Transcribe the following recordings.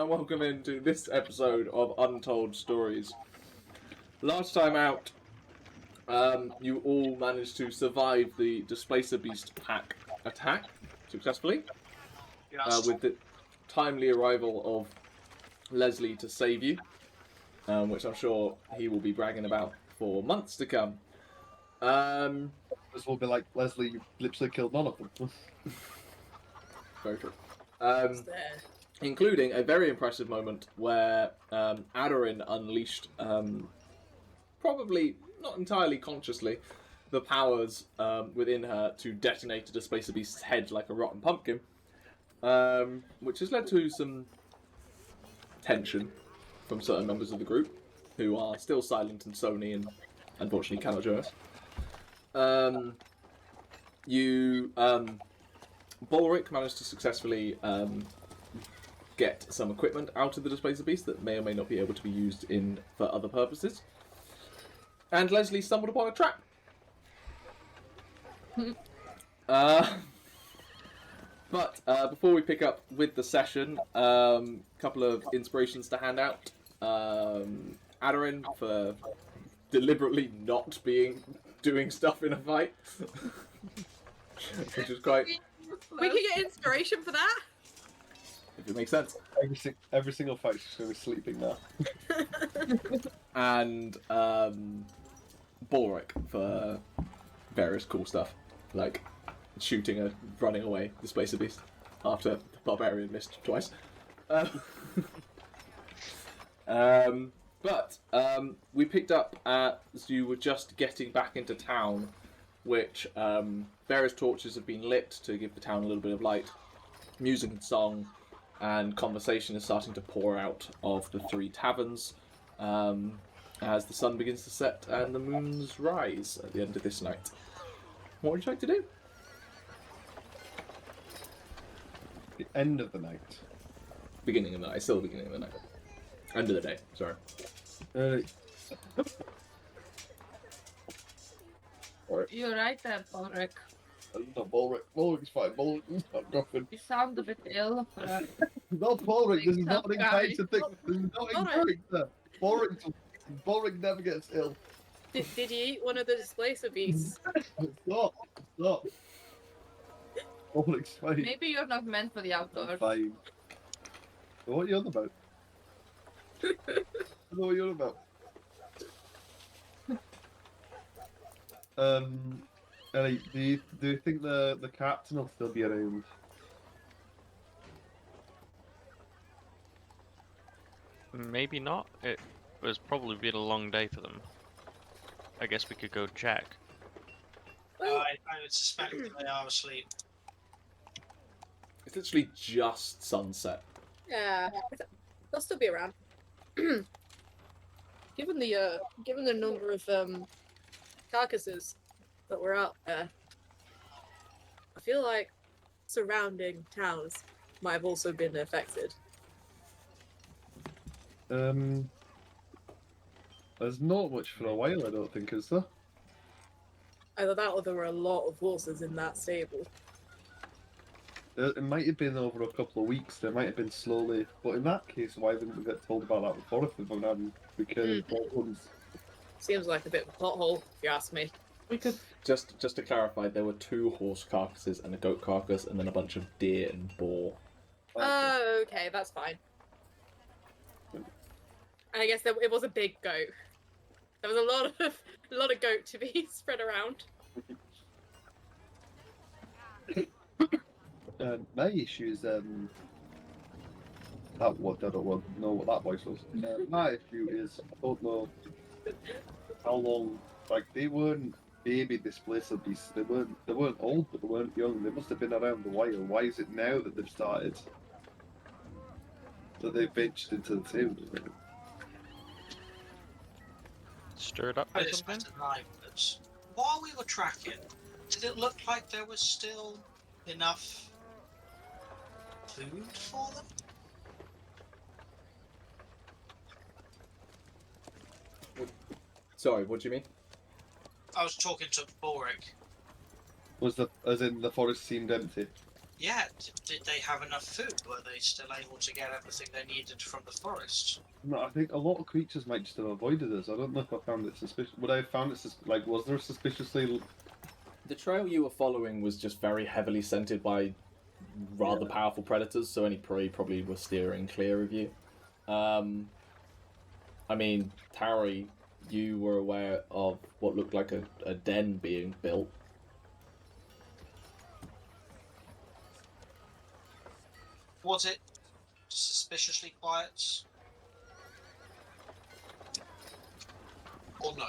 and welcome into this episode of Untold Stories. Last time out, you all managed to survive the Displacer Beast pack attack successfully, Yes. with the timely arrival of Lesley to save you, which I'm sure he will be bragging about for months to come. This will be like Lesley literally killed none of them. Very true. It's there. Including a very impressive moment where Aderyn unleashed, probably not entirely consciously, the powers within her to detonate a Displacer Beast's head like a rotten pumpkin, which has led to some tension from certain members of the group, who are still silent and Sony and unfortunately cannot join us. Balrick managed to successfully get some equipment out of the Displacer Beast that may or may not be able to be used for other purposes. And Lesley stumbled upon a trap. But before we pick up with the session, a couple of inspirations to hand out. Aderyn for deliberately not doing stuff in a fight, which is quite. We can get inspiration for that. If it makes sense. Every single fight she's going to be sleeping now. And Balrick for various cool stuff, like shooting a running away Displacer Beast after the Barbarian missed twice. But we picked up as you were just getting back into town, which various torches have been lit to give the town a little bit of light. Music and song and conversation is starting to pour out of the three taverns as the sun begins to set and the moons rise at the end of this night. What would you like to do? The end of the night. Beginning of the night. Still beginning of the night. End of the day, sorry. You're right there, Balrick. No, Balrick's fine. Balrick's not nothing. You sound a bit ill. Not Balrick, this is not an Guy. encounter thing. This is not an character. Balrick never gets ill. Did you eat one of the Displacer Beasts? Stop. Balrick's fine. Maybe you're not meant for the outdoors. Fine. What are you on about? I don't know what you're on about. Ellie, do you think the captain will still be around? Maybe not. It was probably been a long day for them. I guess we could go check. I would suspect that they are asleep. It's literally just sunset. Yeah, they'll still be around. Given the number of carcasses that were out there, I feel like surrounding towns might have also been affected. There's not much for a while, I don't think, is there? Either that or there were a lot of horses in that stable. It might have been over a couple of weeks. They might have been slowly, but in that case, why didn't we get told about that before? If we've had recurring problems. Seems like a bit of a pothole, if you ask me. We could just to clarify, there were 2 horse carcasses and a goat carcass, and then a bunch of deer and boar. Oh, okay, that's fine. And I guess it was a big goat. There was a lot of goat to be spread around. My issue is I don't know what that voice was. My issue is I don't know how long. Like they weren't baby Displacer Beasts. They weren't old, but they weren't young. They must have been around a while. Why is it now that they've started? That they've ventured into the town? Stir it up I or suspect something? that night, but while we were tracking, did it look like there was still enough food for them? Sorry, what do you mean? I was talking to Balrick. Was as in the forest seemed empty? Yeah, did they have enough food? Were they still able to get everything they needed from the forest? No, I think a lot of creatures might just have avoided us. I don't know if I found it suspicious. Would I have found it like? Was there suspiciously? The trail you were following was just very heavily scented by rather powerful predators, so any prey probably were steering clear of you. I mean, Tauri, you were aware of what looked like a den being built. Was it suspiciously quiet? Or no?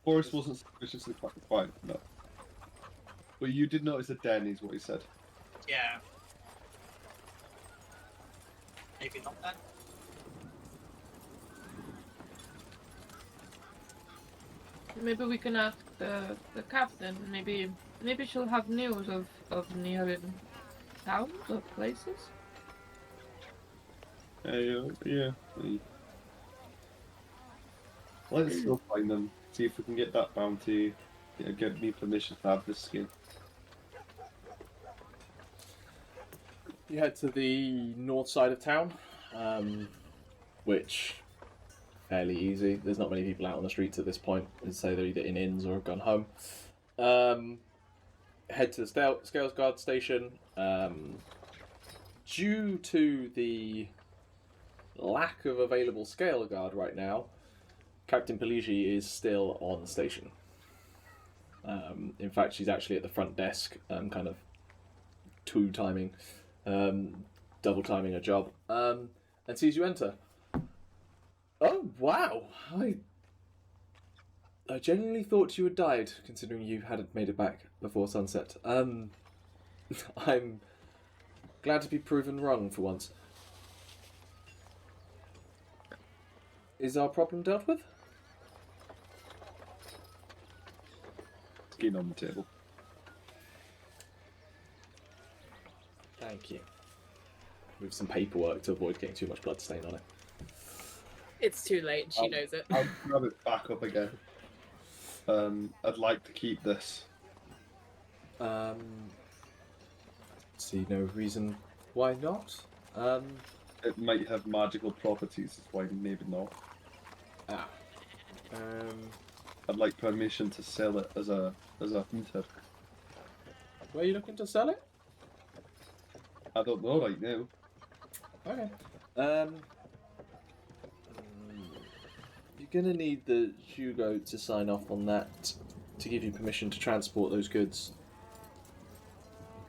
Forest wasn't suspiciously quiet, no. But you did notice a den, is what he said. Yeah. Maybe not then. Maybe we can ask the captain. Maybe she'll have news of nearby towns or places. Yeah. Let's go find them. See if we can get that bounty. Yeah, give me permission to have this skin. You head to the north side of town, which fairly easy. There's not many people out on the streets at this point. As say they're either in inns or have gone home. Head to the Scales Guard station. Due to the lack of available Scale Guard right now, Captain Peligi is still on the station. In fact, she's actually at the front desk, kind of double timing a job, and sees you enter. Oh wow! I genuinely thought you had died, considering you hadn't made it back before sunset. I'm glad to be proven wrong for once. Is our problem dealt with? Skin on the table. Thank you. With some paperwork to avoid getting too much blood stain on it. It's too late. She knows it. I'll grab it back up again. I'd like to keep this. See no reason why not. It might have magical properties, that's why maybe not. I'd like permission to sell it as a hunter. Where are you looking to sell it? I don't know right now. Okay. You're gonna need the Hugo to sign off on that to give you permission to transport those goods.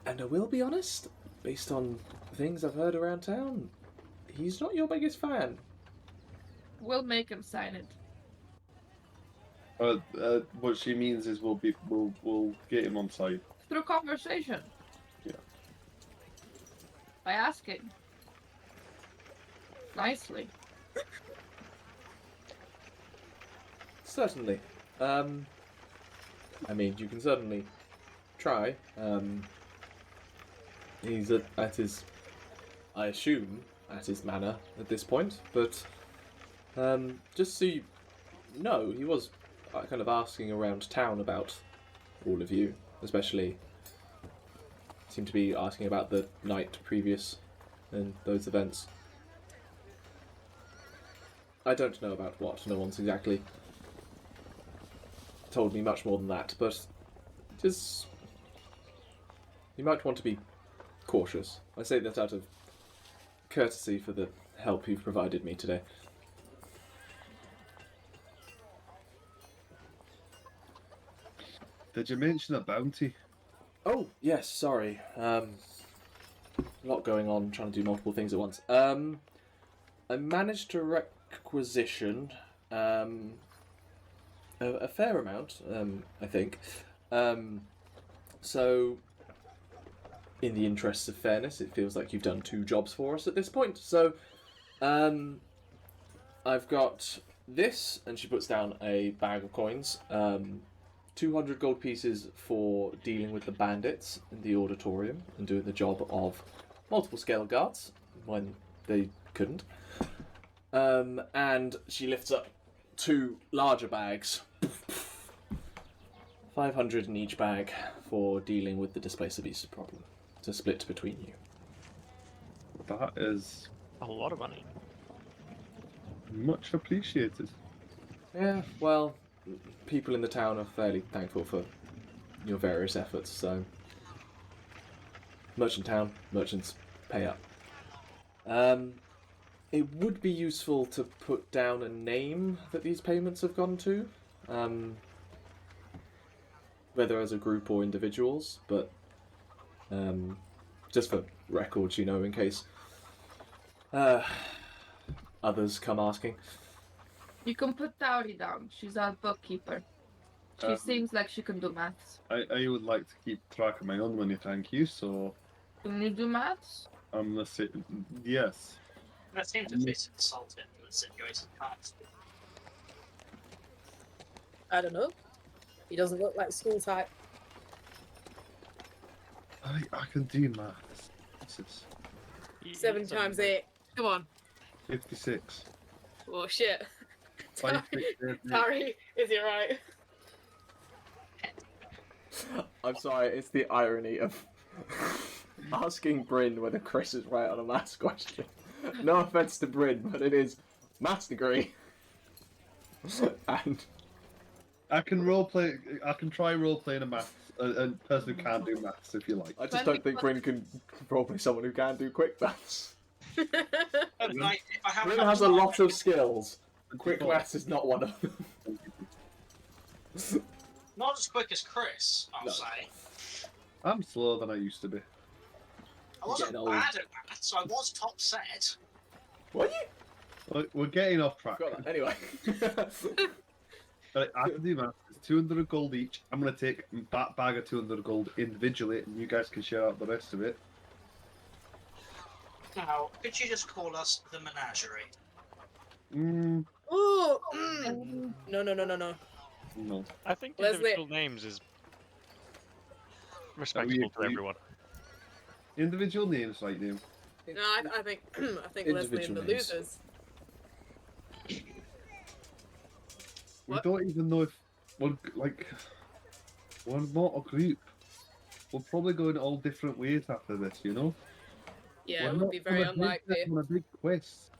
And I will be honest, based on things I've heard around town, he's not your biggest fan. We'll make him sign it. What she means is we'll get him on side. Through conversation. Yeah. By asking. Nicely. Certainly. I mean, you can certainly try. He's at his, I assume, at his manor at this point, but just so you know, he was kind of asking around town about all of you, especially seemed to be asking about the night previous and those events. I don't know about what, no one's exactly told me much more than that, but just you might want to be cautious. I say that out of courtesy for the help you've provided me today. Did you mention a bounty? Oh, yes, sorry. A lot going on, trying to do multiple things at once. I managed to requisition a fair amount, I think. So, in the interests of fairness, it feels like you've done 2 jobs for us at this point. So, I've got this, and she puts down a bag of coins. 200 gold pieces for dealing with the bandits in the auditorium and doing the job of multiple scale guards when they couldn't. And she lifts up 2 larger bags. 500 in each bag for dealing with the displacer beast problem. to split between you. That is A lot of money. much appreciated. Yeah, well, people in the town are fairly thankful for your various efforts, so... Merchant town, merchants pay up. It would be useful to put down a name that these payments have gone to, whether as a group or individuals, but just for records, in case others come asking. You can put Tauri down. She's our bookkeeper. She seems like she can do maths. I would like to keep track of my own money, thank you, so Can you do maths? I'm going to say yes. That seems a bit insulting to insinuate that. I don't know. He doesn't look like school type. I can do maths. This is 7 times 8. Come on. 56. Oh shit. 5, 6, 7, 8. Tauri, is he right? I'm sorry, it's the irony of asking Bryn whether Chris is right on a maths question. No offense to Bryn, but it is maths degree. And I can roleplay. I can try roleplaying a maths. A person who can't do maths, if you like. I just don't think Bryn can probably someone who can do quick maths. But like, if I have Bryn enough has a time, lot of skills. Quick maths is not one of them. not as quick as Chris, I'll No. say. I'm slower than I used to be. I wasn't Getting old. bad at maths, I was top set. What you? We're getting off track. Got that. Anyway. Right, I can do maths. It's 200 gold each. I'm going to take that bag of 200 gold individually, and you guys can share out the rest of it. Now, could you just call us the menagerie? Oh, no. No. I think Lesley. individual names is respectable to agree? everyone. Individual names, right now. No, I think I think Lesley and the Individual names. losers. We What? don't even know if we're not a group. We're probably going all different ways after this, Yeah, We're it would not be very on a big- unlikely. On a big quest.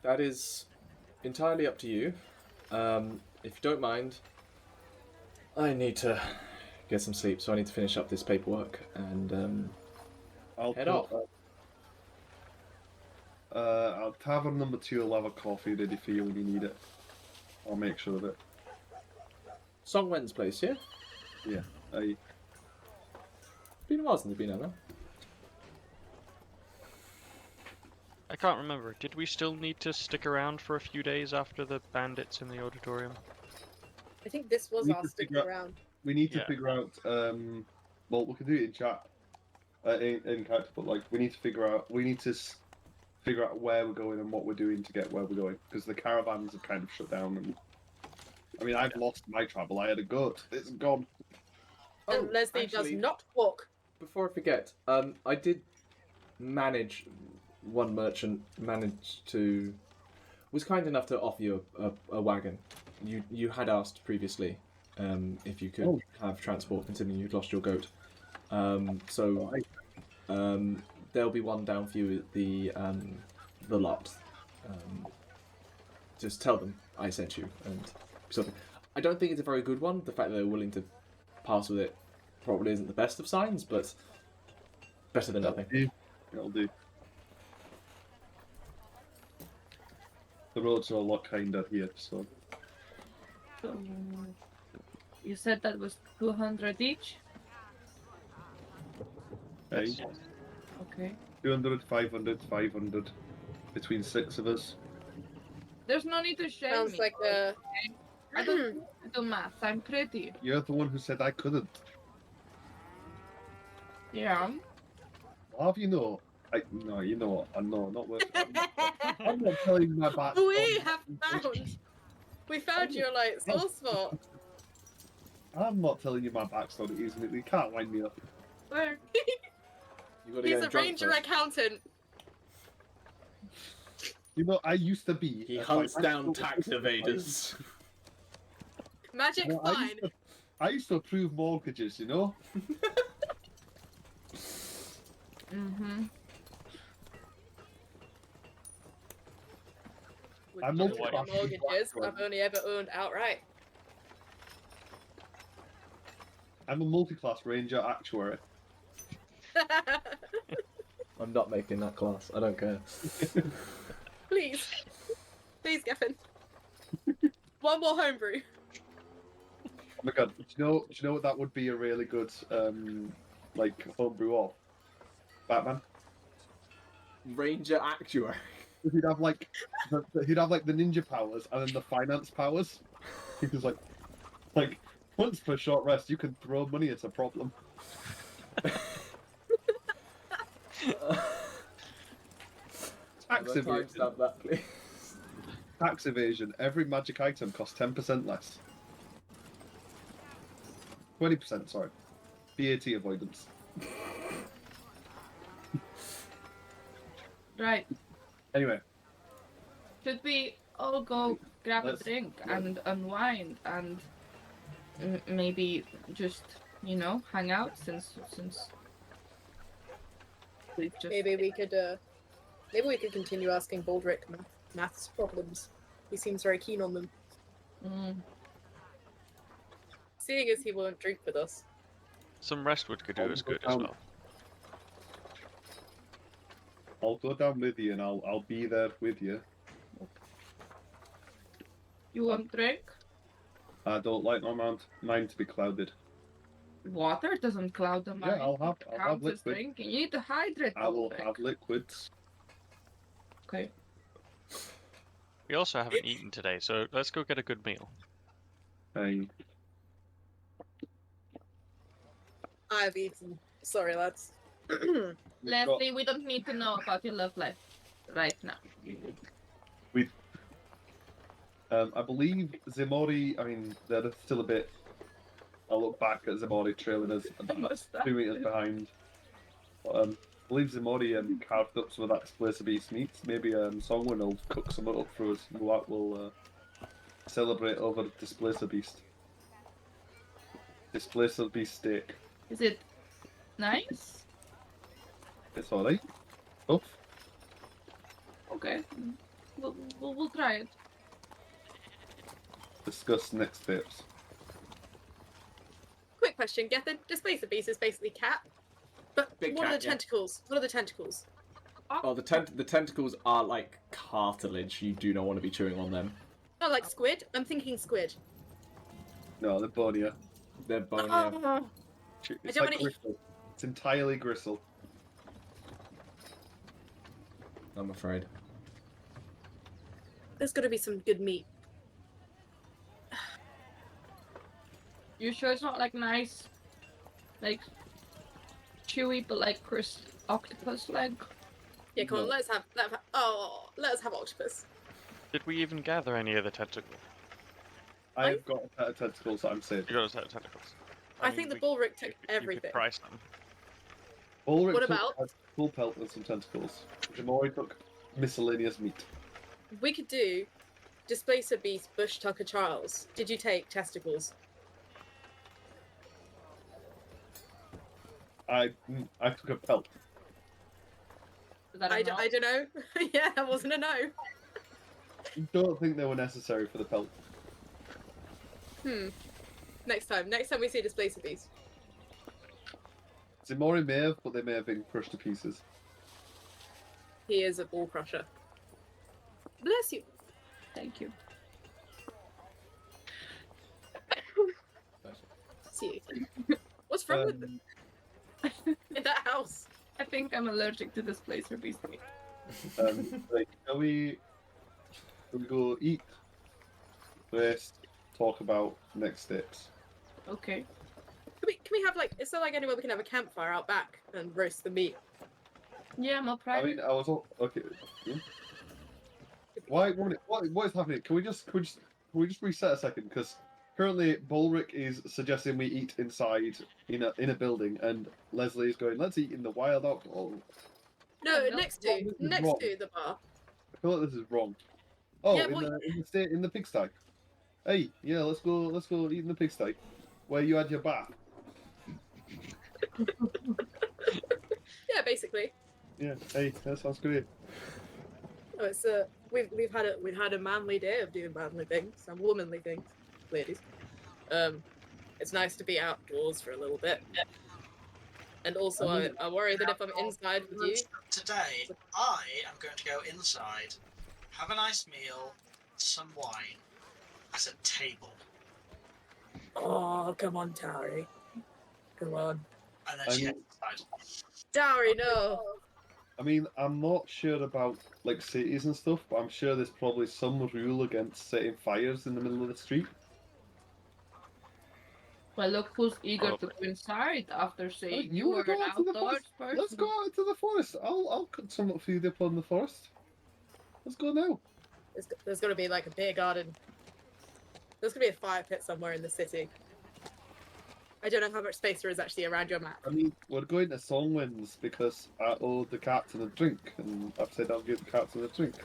That is entirely up to you. If you don't mind, I need to get some sleep, so I need to finish up this paperwork and I'll Head put, off. Tavern number 2 will have a coffee ready for you when you need it. I'll make sure of it. Songwen's place, yeah? Yeah. I Been a while since you've been out there. I can't remember. Did we still need to stick around for a few days after the bandits in the auditorium? I think this was We our could stick figure out- around. We need to Yeah. figure out. Well, we can do it in chat, in character, but like we need to figure out. We need to figure out where we're going and what we're doing to get where we're going, because the caravans have kind of shut down. And I mean, I've lost my travel. I had a goat. It's gone. And Lesley actually, does not walk. Before I forget, I did manage. One merchant was kind enough to offer you a wagon. You had asked previously if you could have transport, considering you'd lost your goat. So there'll be one down for you at the lot. Just tell them I sent you and something. I don't think it's a very good one. The fact that they're willing to pass with it probably isn't the best of signs, but better than nothing. It'll do. The roads are a lot kinder here, so So, you said that was 200 each? hey, Okay. 200, 500, 500 between 6 of us. There's no need to share Sounds me. like a. I don't do maths. I'm pretty. You're the one who said I couldn't. Yeah. How have you know? No, you know what? I know, not worth it. I'm not telling you my back. We have found. We found your like sore spot. I'm not telling you my backstory, isn't it? You can't wind me up. Where? You've got to He's get a him drunk ranger first. accountant. You know, I used to be. He a hunts financial down tax advisor. evaders. Magic No, I fine. used to- I used to approve mortgages, you know? Mm-hmm. With I'm most of multi-class our mortgages, black I've only ever owned outright. I'm a multi-class ranger actuary. I'm not making that class. I don't care. Please. Please, Geffen. One more homebrew. Oh my god, do you know what that would be a really good like homebrew of? Batman? Ranger Actuary. He'd have like he'd have like the ninja powers and then the finance powers. Because like once for a short rest you can throw money at a problem. Tax evasion. Timestamp that, please. Tax evasion. Every magic item costs 10% less. 20%, sorry. VAT avoidance. Right. Anyway, Should we all go grab Let's- a drink and unwind and maybe just, you know, hang out since we've just Maybe we could continue asking Balrick maths problems. He seems very keen on them. Seeing as he won't drink with us. Some rest would do us good as well. I'll go down with you and I'll be there with you. You want drink? I don't like my mind to be clouded. Water doesn't cloud the mind. Yeah, I'll have Counts as liquid. drinking. You need to hydrate. I will Balrick. have liquids. Okay. We also haven't eaten today, so let's go get a good meal. I've eaten. Sorry, lads. Lesley, we don't need to know about your love life right now. I believe Ximori, I mean, they're still a bit... I'll look back at Ximori trailing us about 2 meters behind. But, I believe Ximori carved up some of that Displacer Beast meat. Maybe Songwin will cook some up for us. We'll celebrate over the Displacer Beast. Displacer Beast steak. Is it nice? It's alright. Tough. Okay. We'll try it. Discuss next steps. Quick question, Gethin. Displacer Beast is basically cat. But Big what are cat, the yeah. tentacles? What are the tentacles? Oh, the tentacles are like cartilage. You do not want to be chewing on them. Oh, like squid? I'm thinking squid. No, they're bonier. They're bony. Oh, It's don't like wanna eat- gristle. It's entirely gristle. I'm afraid. there's got to be some good meat. You sure it's not like nice, like chewy but like crisp octopus leg? Yeah, come on, No. let us have octopus. Did we even gather any of the tentacles? I've got a set of tentacles that I'm saving. You got a set of tentacles. I think the Balrick took you everything. could price them. Balrick What took about- a full pelt and some tentacles. Ximori took miscellaneous meat. We could do Displacer Beast Bush Tucker Charles. Did you take testicles? I took a pelt. Is that I enough? don't know. Yeah, that wasn't a no. Don't think they were necessary for the pelt. Next time we see Displacer Beast. Ximori may have, but they may have been crushed to pieces. He is a ball crusher. Bless you. Thank you. See you. What's wrong with them in that house? I think I'm allergic to this place for beast meat. Like, shall we go eat, rest, talk about next steps? Okay. Can we have like, is there like anywhere we can have a campfire out back and roast the meat? Yeah, I'm all I private. mean, I was all, okay. Why? What is happening? Can we just reset a second? Because currently Balrick is suggesting we eat inside in a building, and Lesley is going, let's eat in the wild outdoor. No, no, next this to is wrong. the bar. I feel like this is wrong. Oh, Yeah, in what- the pigsty. Hey, yeah, let's go eat in the pigsty. where you had your bath? Yeah, basically. Yeah. Hey, that sounds great. No, it's we've had a manly day of doing manly things and womanly things, ladies. It's nice to be outdoors for a little bit. And also, I worry that if I'm inside with you, Today, I am going to go inside, have a nice meal, some wine, at a table, oh come on, Tauri, come on, and then I she mean- heads inside. Tauri, no. I mean, I'm not sure about like cities and stuff, but I'm sure there's probably some rule against setting fires in the middle of the street. Well, look who's eager to Probably. go inside after saying you wanna were an out to the outdoors forest? person. Let's go out into the forest. I'll cook some food up on the forest. Let's go now. There's gonna be like a beer garden. There's gonna be a fire pit somewhere in the city. I don't know how much space there is actually around your map. I mean, we're going to Songwinds because I owe the captain a drink, and I've said I'll give the captain a drink.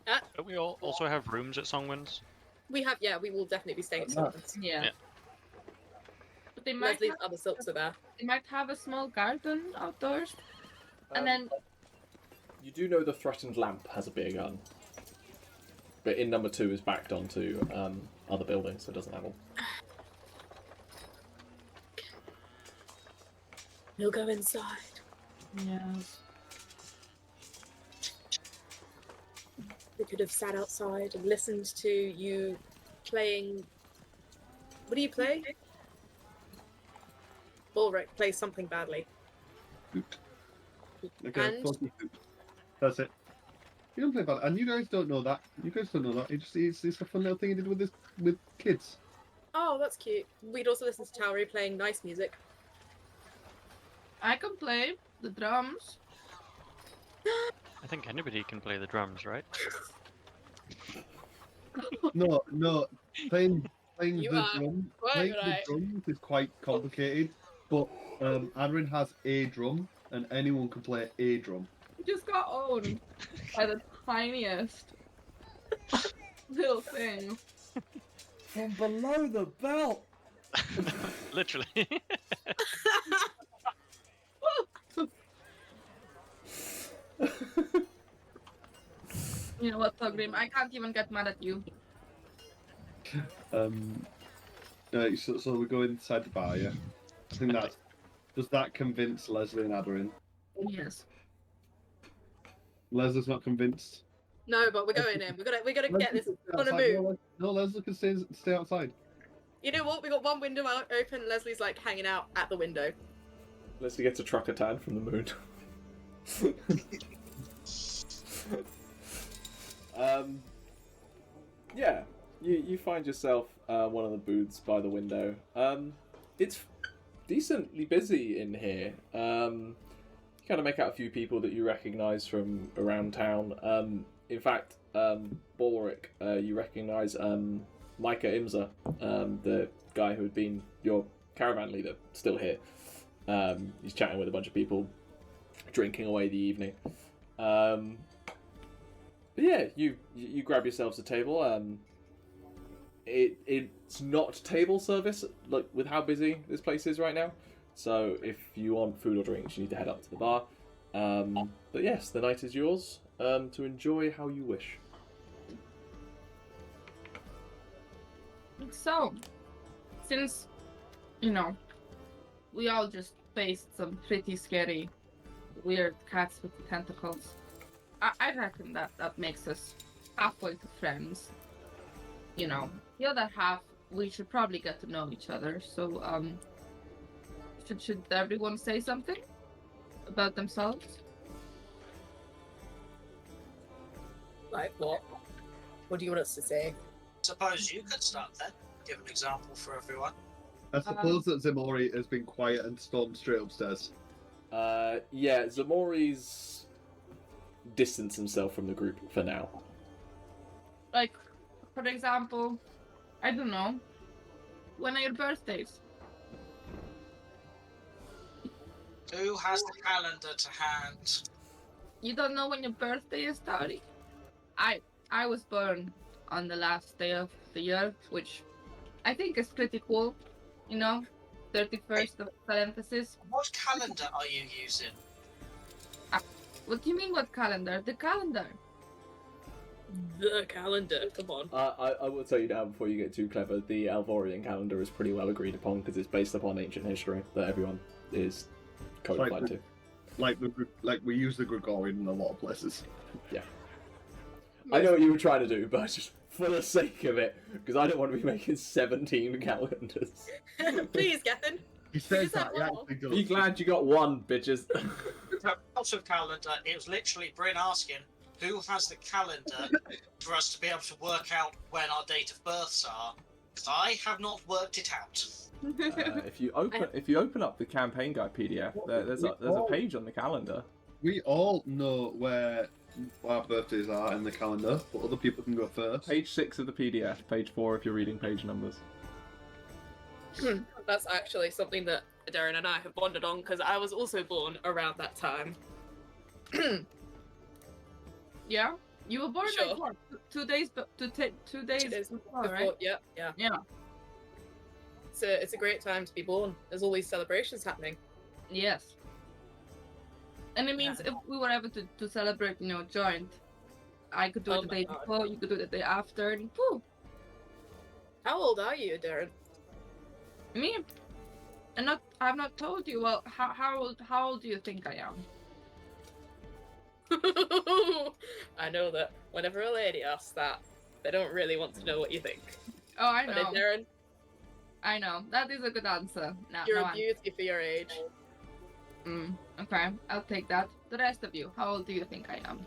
Don't we all also have rooms at Songwinds? We will definitely be staying at Nice. Songwinds. Yeah. Yeah. But they might Leslie's have, other silks are there. they might have a small garden outdoors, and then You do know the threatened lamp has a beer garden, but in number 2 is backed onto other buildings, so it doesn't have one. We'll go inside. yes. We could have sat outside and listened to you playing. What do you play? Balrick plays something badly. Hoot. Okay, And- funky hoot. That's it. You don't play bad, and you guys don't know that. You guys don't know that. It's a fun little thing he did with kids. Oh, that's cute. We'd also listen to Tauri playing nice music. I can play the drums. I think anybody can play the drums, right? No, playing You the are drum, quite playing the right. drums is quite complicated. But Aderyn has a drum, and anyone can play a drum. We just got owned by the tiniest little thing. From below the belt! Literally. You know what, Togrim? I can't even get mad at you. So we go inside the bar, yeah. I think that's. Does that convince Lesley and Aderyn? Yes. Leslie's not convinced. No, but we're going in. We gotta get this Leslie can on a stay move. outside. No, Lesley can stay outside. You know what? We got one window out open. Leslie's like hanging out at the window. Leslie gets a trucker tan from the moon. Yeah, you find yourself one of the booths by the window. It's decently busy in here. You kind of make out a few people that you recognise from around town. In fact, Balrick, you recognise Micah Imza, the guy who had been your caravan leader, still here. He's chatting with a bunch of people, drinking away the evening. But yeah, you grab yourselves a table. It's not table service, like with how busy this place is right now. So if you want food or drinks, you need to head up to the bar. But yes, the night is yours to enjoy how you wish. So, since, we all just faced some pretty scary, weird cats with tentacles, I reckon that makes us halfway to friends. The other half, we should probably get to know each other. So, should everyone say something about themselves? Like what? What do you want us to say? Suppose you could start then. Give an example for everyone. I suppose that Ximori has been quiet and stormed straight upstairs. Yeah, Ximori's distanced himself from the group for now. Like, for example, I don't know. When are your birthdays? Who has the calendar to hand? You don't know when your birthday is, Tauri? I was born on the last day of the year, which I think is pretty cool. You know, 31st of parenthesis. What calendar are you using? What do you mean? What calendar? The calendar. The calendar. Come on. I will tell you now before you get too clever. The Alvorian calendar is pretty well agreed upon because it's based upon ancient history that everyone is codified to. Like we use the Gregorian in a lot of places. Yeah. I know what you were trying to do, but just for the sake of it, because I don't want to be making 17 calendars. Please, Gethin. He says Just have that, yeah. one. He does. Be glad you got one, bitches. Out of calendar, it was literally Bryn asking who has the calendar for us to be able to work out when our date of births are. Because I have not worked it out. If you open up the campaign guide PDF, there's a page on the calendar. We all know where our birthdays are in the calendar, but other people can go first. Page 6 of the PDF, page 4 if you're reading page numbers. That's actually something that Aderyn and I have bonded on because I was also born around that time. Yeah, you were born Sure. like what? 2 days, but 2 days before, right? Yeah, yeah. Yeah. It's a great time to be born. There's all these celebrations happening. Yes. And it means if we were able to celebrate, you know, joint, I could do it Oh the my day God. before, you could do it the day after, and pooh, How old are you, Aderyn? me. And I've not told you. Well, how old do you think I am? I know that whenever a lady asks that, they don't really want to know what you think. Oh, I But know. Aderyn, I know. That is a good answer. No, you're no a beauty for your age. Okay, I'll take that. The rest of you, how old do you think I am?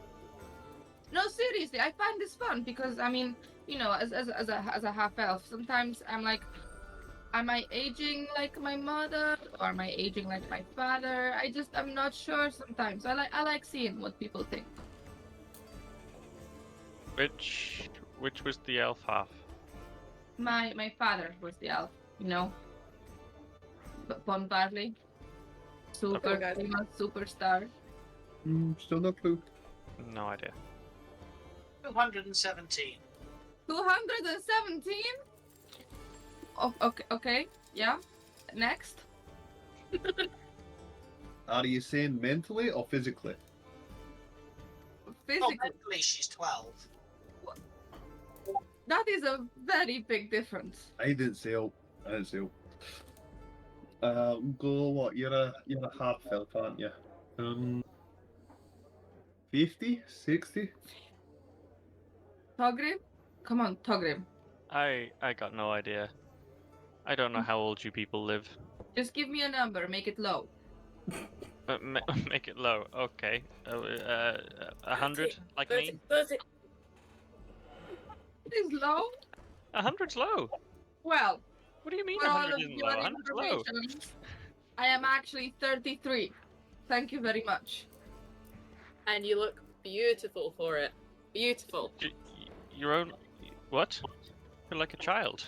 No, seriously, I find this fun because I mean, you know, as a half elf, sometimes I'm like, am I aging like my mother or am I aging like my father? I'm not sure sometimes. I like seeing what people think. Which was the elf half? My father was the elf, you know. Von Barley. Super Okay. famous superstar. Still no clue. No idea. 217. 217? Oh, okay, yeah. Next. Are you saying mentally or physically? Oh, Physically, mentally she's 12. that is a very big difference. I didn't say oh. Go what? You're a half elf, aren't you? 50? 60? Togrim? Come on, Togrim. I got no idea. I don't know how old you people live. Just give me a number, make it low. But make it low. Okay. 100, like me. 30. It is low? 100's low. Well, What do you mean for all 100 of isn't your low? 100's low. information, I am actually 33. Thank you very much. And you look beautiful for it. Beautiful. Your own. What? You're like a child.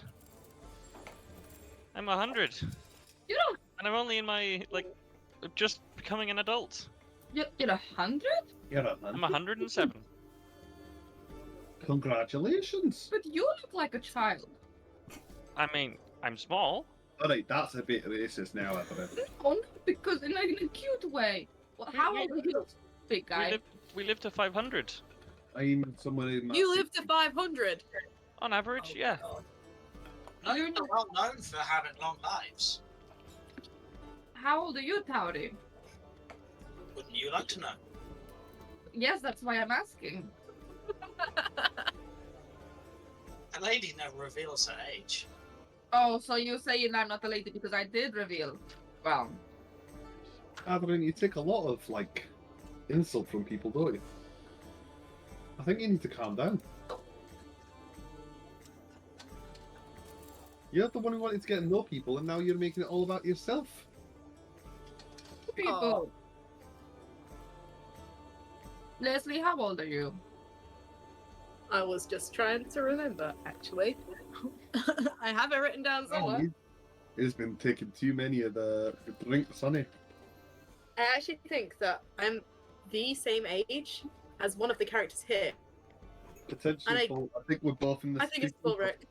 I'm 100, You don't. and I'm only in my just becoming an adult. You're 100? You're a I'm man. 107. Congratulations. But you look like a child. I mean, I'm small. Alright, that's a bit racist now, Aderyn. No, not because in a cute way. Well, how old are you, big guy? We live to 500 I'm somewhere in my... You live to 500. on average. Yeah. No, you're well known for having long lives. How old are you, Tauri? Wouldn't you like to know? Yes, that's why I'm asking. A lady never reveals her age. Oh, so you're saying I'm not a lady because I did reveal. Well, Aderyn, you take a lot of, insult from people, don't you? I think you need to calm down. You're the one who wanted to get to know people, and now you're making it all about yourself. people. Lesley, how old are you? I was just trying to remember, actually. I have it written down somewhere. It's been taking too many of the drinks, honey. I actually think that I'm the same age as one of the characters here. Potentially, And I think we're both in the. I think it's Balrick.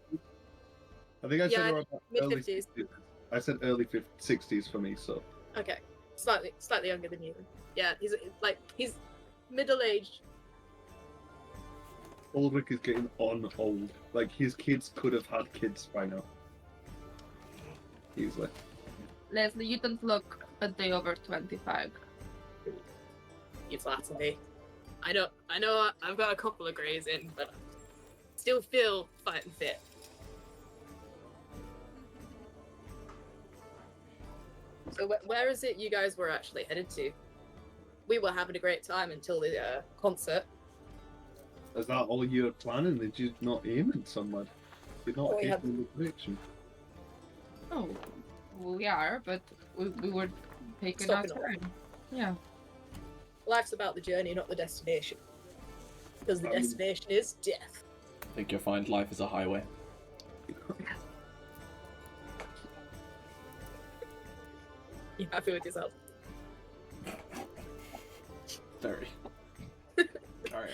I think I said Yeah, we're about mid early 50s. 50s. I said early 60s for me, so. Okay, slightly younger than you. Yeah, he's middle-aged. Balrick is getting on old. Like, his kids could have had kids by now. Easily. Lesley, you don't look a day over 25. You flatter me. I know. I've got a couple of greys in, but I still feel fighting fit. So where is it you guys were actually headed to? We were having a great time until the concert. Is that all you're planning? Did you not aim at somewhere? You're not We had- taking the direction. Oh, we are, but we were taking our Stopping off. time. Yeah. Life's about the journey, not the destination. Because the destination is death. I think you'll find life is a highway. You happy with yourself? Very. Alright.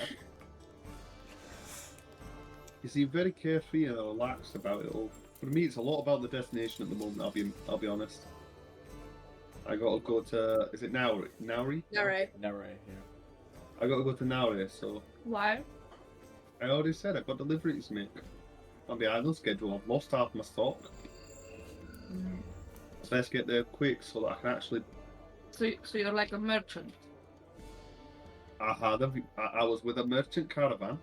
You seem very carefree and relaxed about it all. For me, it's a lot about the destination at the moment. I'll be honest. I gotta go to. Is it Nauri? Alright. Narrow, yeah. I gotta go to Nauri, so Why? I already said I've got deliveries to make. I'm behind on schedule. I've lost half my stock. So let's get there quick so that I can actually. So you're like a merchant. I was with a merchant caravan.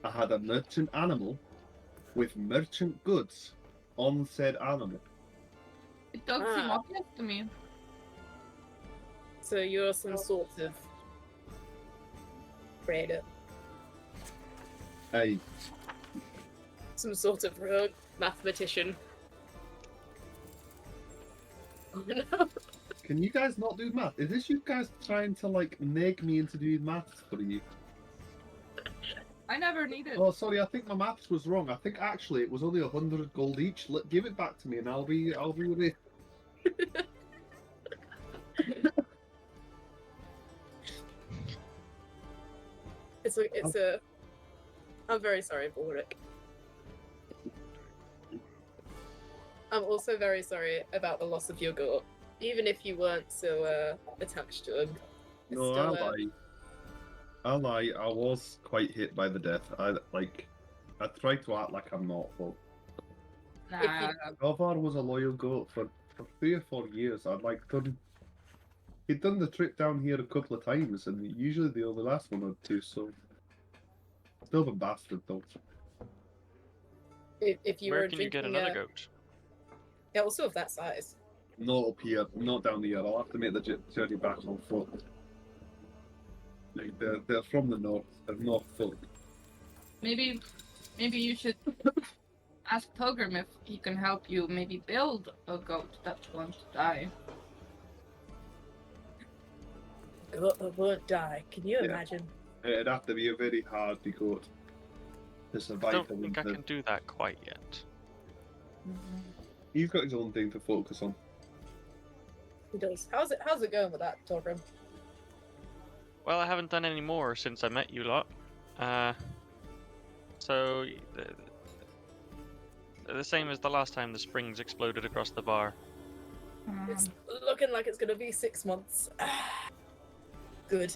I had a merchant animal with merchant goods on said animal. It doesn't seem obvious to me. So you're some sort of trader, Hey, some sort of rogue mathematician. Oh no. can you guys not do math? Is this you guys trying to like nag me into doing maths for you? I never needed. Oh, sorry, I think my maths was wrong. I think actually it was only 100 gold each. Give it back to me and I'll be with it. I'm very sorry, Balrick. I'm also very sorry about the loss of your goat. Even if you weren't so attached to him. It's No, still, I lie. I was quite hit by the death. I tried to act like I'm not, but Nah. Alvar was a loyal goat for 3 or 4 years. He'd done the trip down here a couple of times, and usually they only last 1 or 2. So still a bastard though. if you Where were can you get drinking, another goat? Yeah, also of that size. Not up here, not down here. I'll have to make the journey back on foot. Like they're from the north. They're north folk. Maybe you should ask Togrim if he can help you maybe build a goat that won't die. Goat that won't die. Can you Yeah. imagine? It'd have to be a very hardy goat to I survive don't the think I winter. can do that quite yet. He's got his own thing to focus on. He does. How's it going with that, Togrim? Well, I haven't done any more since I met you lot. So the same as the last time the springs exploded across the bar. It's looking like it's gonna be 6 months. Good.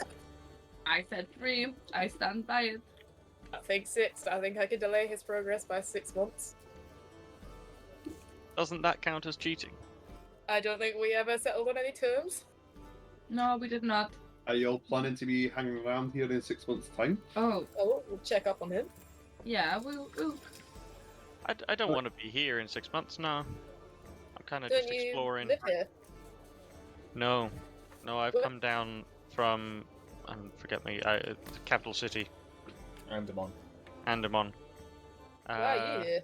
I said 3. I stand by it. I think 6. I think I can delay his progress by 6 months. Doesn't that count as cheating? I don't think we ever settled on any terms. No, we did not. Are you all planning to be hanging around here in 6 months' time? Oh, Oh, we'll check up on him. yeah, we'll I don't want to be here in 6 months, no. I'm kind of Don't just you exploring. live here? No, I've What? come down from, forget me, the capital city, Andamon. Andamon. Why are you here?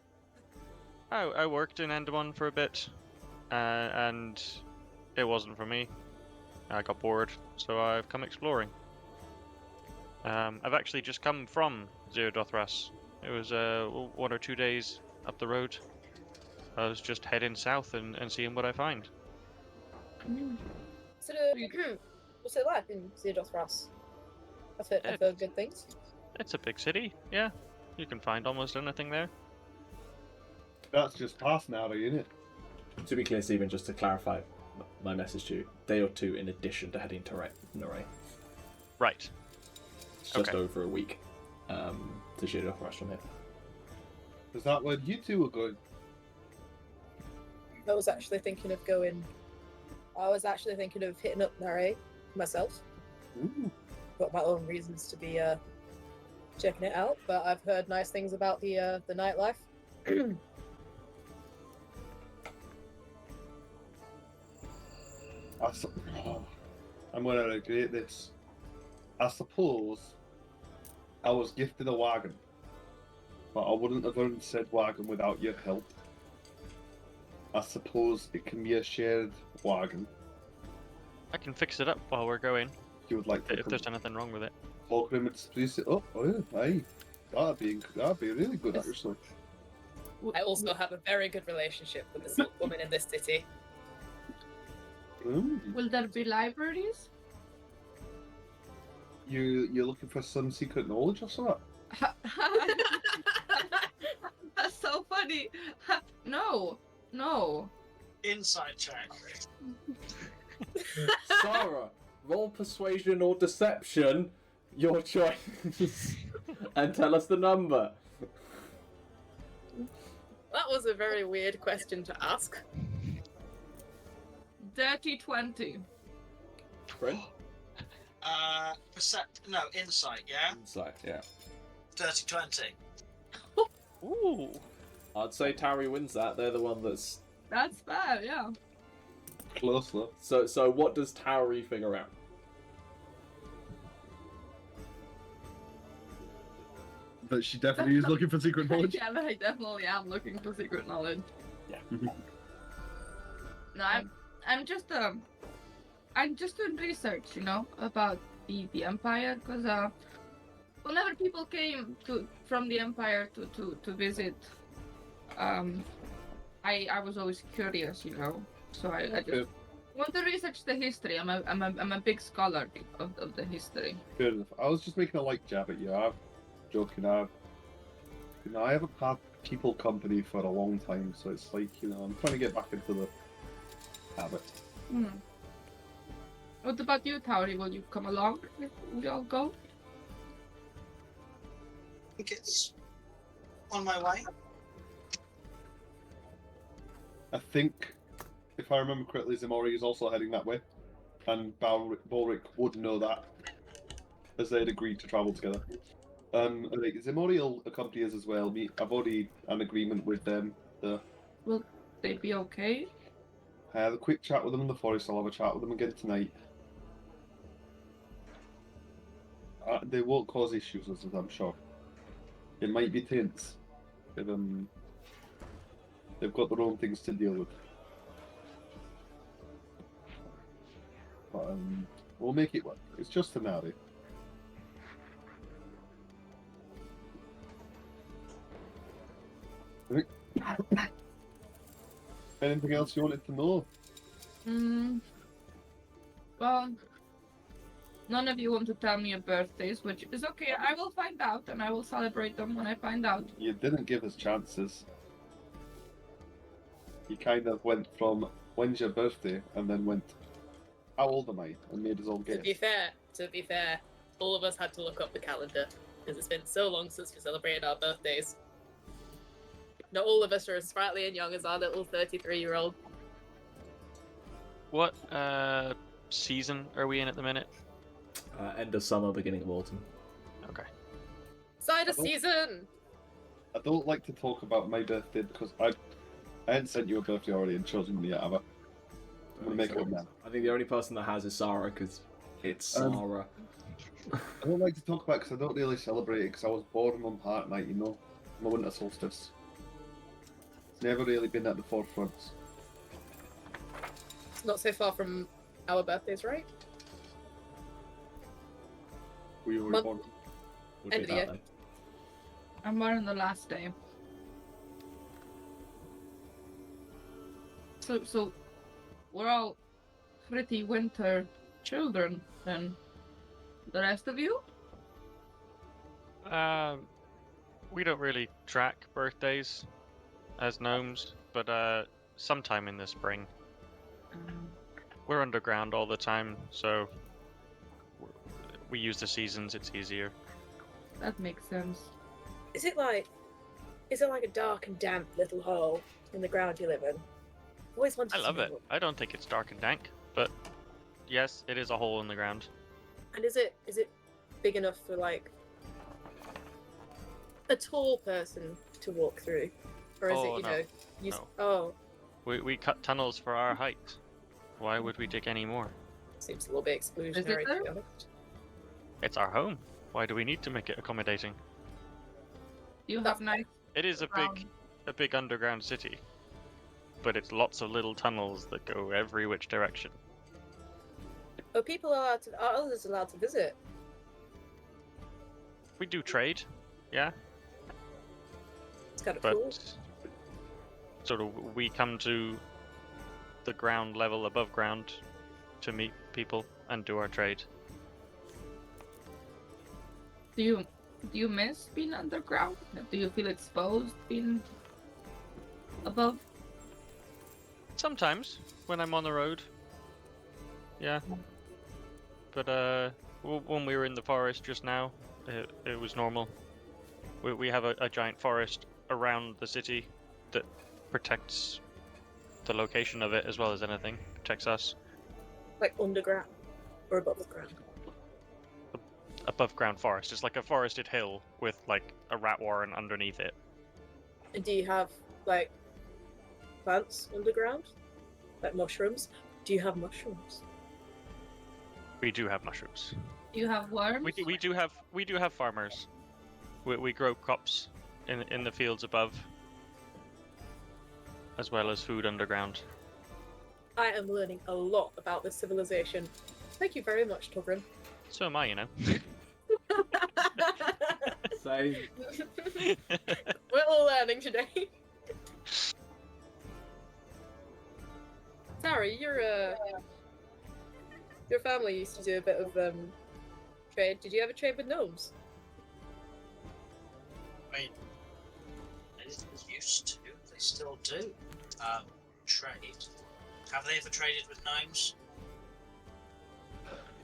I worked in Andamon for a bit, and it wasn't for me. I got bored, so I've come exploring. I've actually just come from Zerodothras. It was 1 or 2 days up the road. I was just heading south and seeing what I find. So, what's it like in Zerodothras? I've heard good things. It's a big city, yeah. You can find almost anything there. That's just past now, isn't it? To be clear, Stephen, just to clarify my message to you, day or two in addition to heading to Norray. Right. It's just Okay. over a week to shoot off rush from here. Is that where you two were going? I was actually thinking of going. I was actually thinking of hitting up Nare myself. Ooh. Got my own reasons to be checking it out, but I've heard nice things about the nightlife. I'm going to regret this. I suppose I was gifted a wagon, but I wouldn't have earned said wagon without your help. I suppose it can be a shared wagon. I can fix it up while we're going, If you would like to if there's anything wrong with it. Togrim and spruce it up. Oh yeah, aye. That'd be really good actually. I also have a very good relationship with the silk woman in this city. Will there be libraries? You're looking for some secret knowledge or something? That's so funny. No. Inside check. Sarah, roll persuasion or deception, your choice, and tell us the number. That was a very weird question to ask. Dirty 20. Brent? Insight, yeah? Insight, yeah. Dirty 20. Ooh. I'd say Tauri wins that. They're the one that's... That's bad, yeah. Close though. So what does Tauri figure out? But she definitely is looking for secret knowledge. Yeah, I definitely am looking for secret knowledge. Yeah. No, I'm just doing research, about the Empire, because whenever people came from the Empire to visit, I was always curious, so I just want to research the history. I'm a big scholar of the history. Fair enough. I was just making a light jab at you. I'm joking. I haven't had people company for a long time, so it's like, I'm trying to get back into the habit. What about you, Tauri? Will you come along if we all go? I think it's on my way. I think, if I remember correctly, Ximori is also heading that way, and Balrick would know that, as they'd agreed to travel together. I think Ximori will accompany us as well. I've already an agreement with them. Will they be okay? I had a quick chat with them in the forest. I'll have a chat with them again tonight. They won't cause issues, as I'm sure. It might be tense. They've got their own things to deal with. But we'll make it work. It's just a narrative. Anything else you wanted to know? Well, none of you want to tell me your birthdays, which is okay. I will find out, and I will celebrate them when I find out. You didn't give us chances. You kind of went from, when's your birthday? And then went, how old am I? And made us all guess. To be fair, all of us had to look up the calendar, because it's been so long since we celebrated our birthdays. Not all of us are as sprightly and young as our little 33-year-old. What season are we in at the minute? End of summer, beginning of autumn. Okay. Cider season! I don't like to talk about my birthday because I hadn't sent you a birthday already and chosen me yet, have I? I'm gonna make it up now. I think the only person that has is Sarah, because it's Sarah. I don't like to talk about it because I don't really celebrate it because I was born on Heart Night, on the winter solstice. It's never really been at the forefront. It's not so far from our birthdays, right? Were you already Month- born? We'll End do of the that year. then. I'm born on the last day. So we're all pretty winter children, then. The rest of you? We don't really track birthdays as gnomes, but sometime in the spring. Um, We're underground all the time, so we use the seasons. It's easier. that makes sense. Is it like a dark and damp little hole in the ground you live in? Always wanted I love to it. know. I don't think it's dark and dank, but yes, it is a hole in the ground. And is it big enough for like a tall person to walk through, or is Oh, it no. No. Oh, We cut tunnels for our height. Why would we dig any more? seems a little bit exclusionary to be though? honest. It's our home. Why do we need to make it accommodating? You That's have nice. It is Around. a big underground city, but it's lots of little tunnels that go every which direction. Oh, are others allowed to visit? We do trade, yeah, It's kind of but cool. sort of we come to the ground level above ground to meet people and do our trade. Do you miss being underground? Do you feel exposed being above? Sometimes when I'm on the road, yeah. But when we were in the forest just now, it was normal. We have a giant forest around the city that protects the location of it as well as anything. Protects us. Like underground or above the ground. Above ground forest. It's like a forested hill with like a rat warren underneath it. And do you have like plants underground, like mushrooms? Do you have mushrooms? We do have mushrooms. Do you have worms? We do have farmers. We grow crops in the fields above, as well as food underground. I am learning a lot about this civilization. Thank you very much, Togrim. So am I, you know. Same. We're all learning today. Tauri, your family used to do a bit of trade. Did you ever trade with gnomes? I mean, they used to. They still do. Trade. Have they ever traded with gnomes?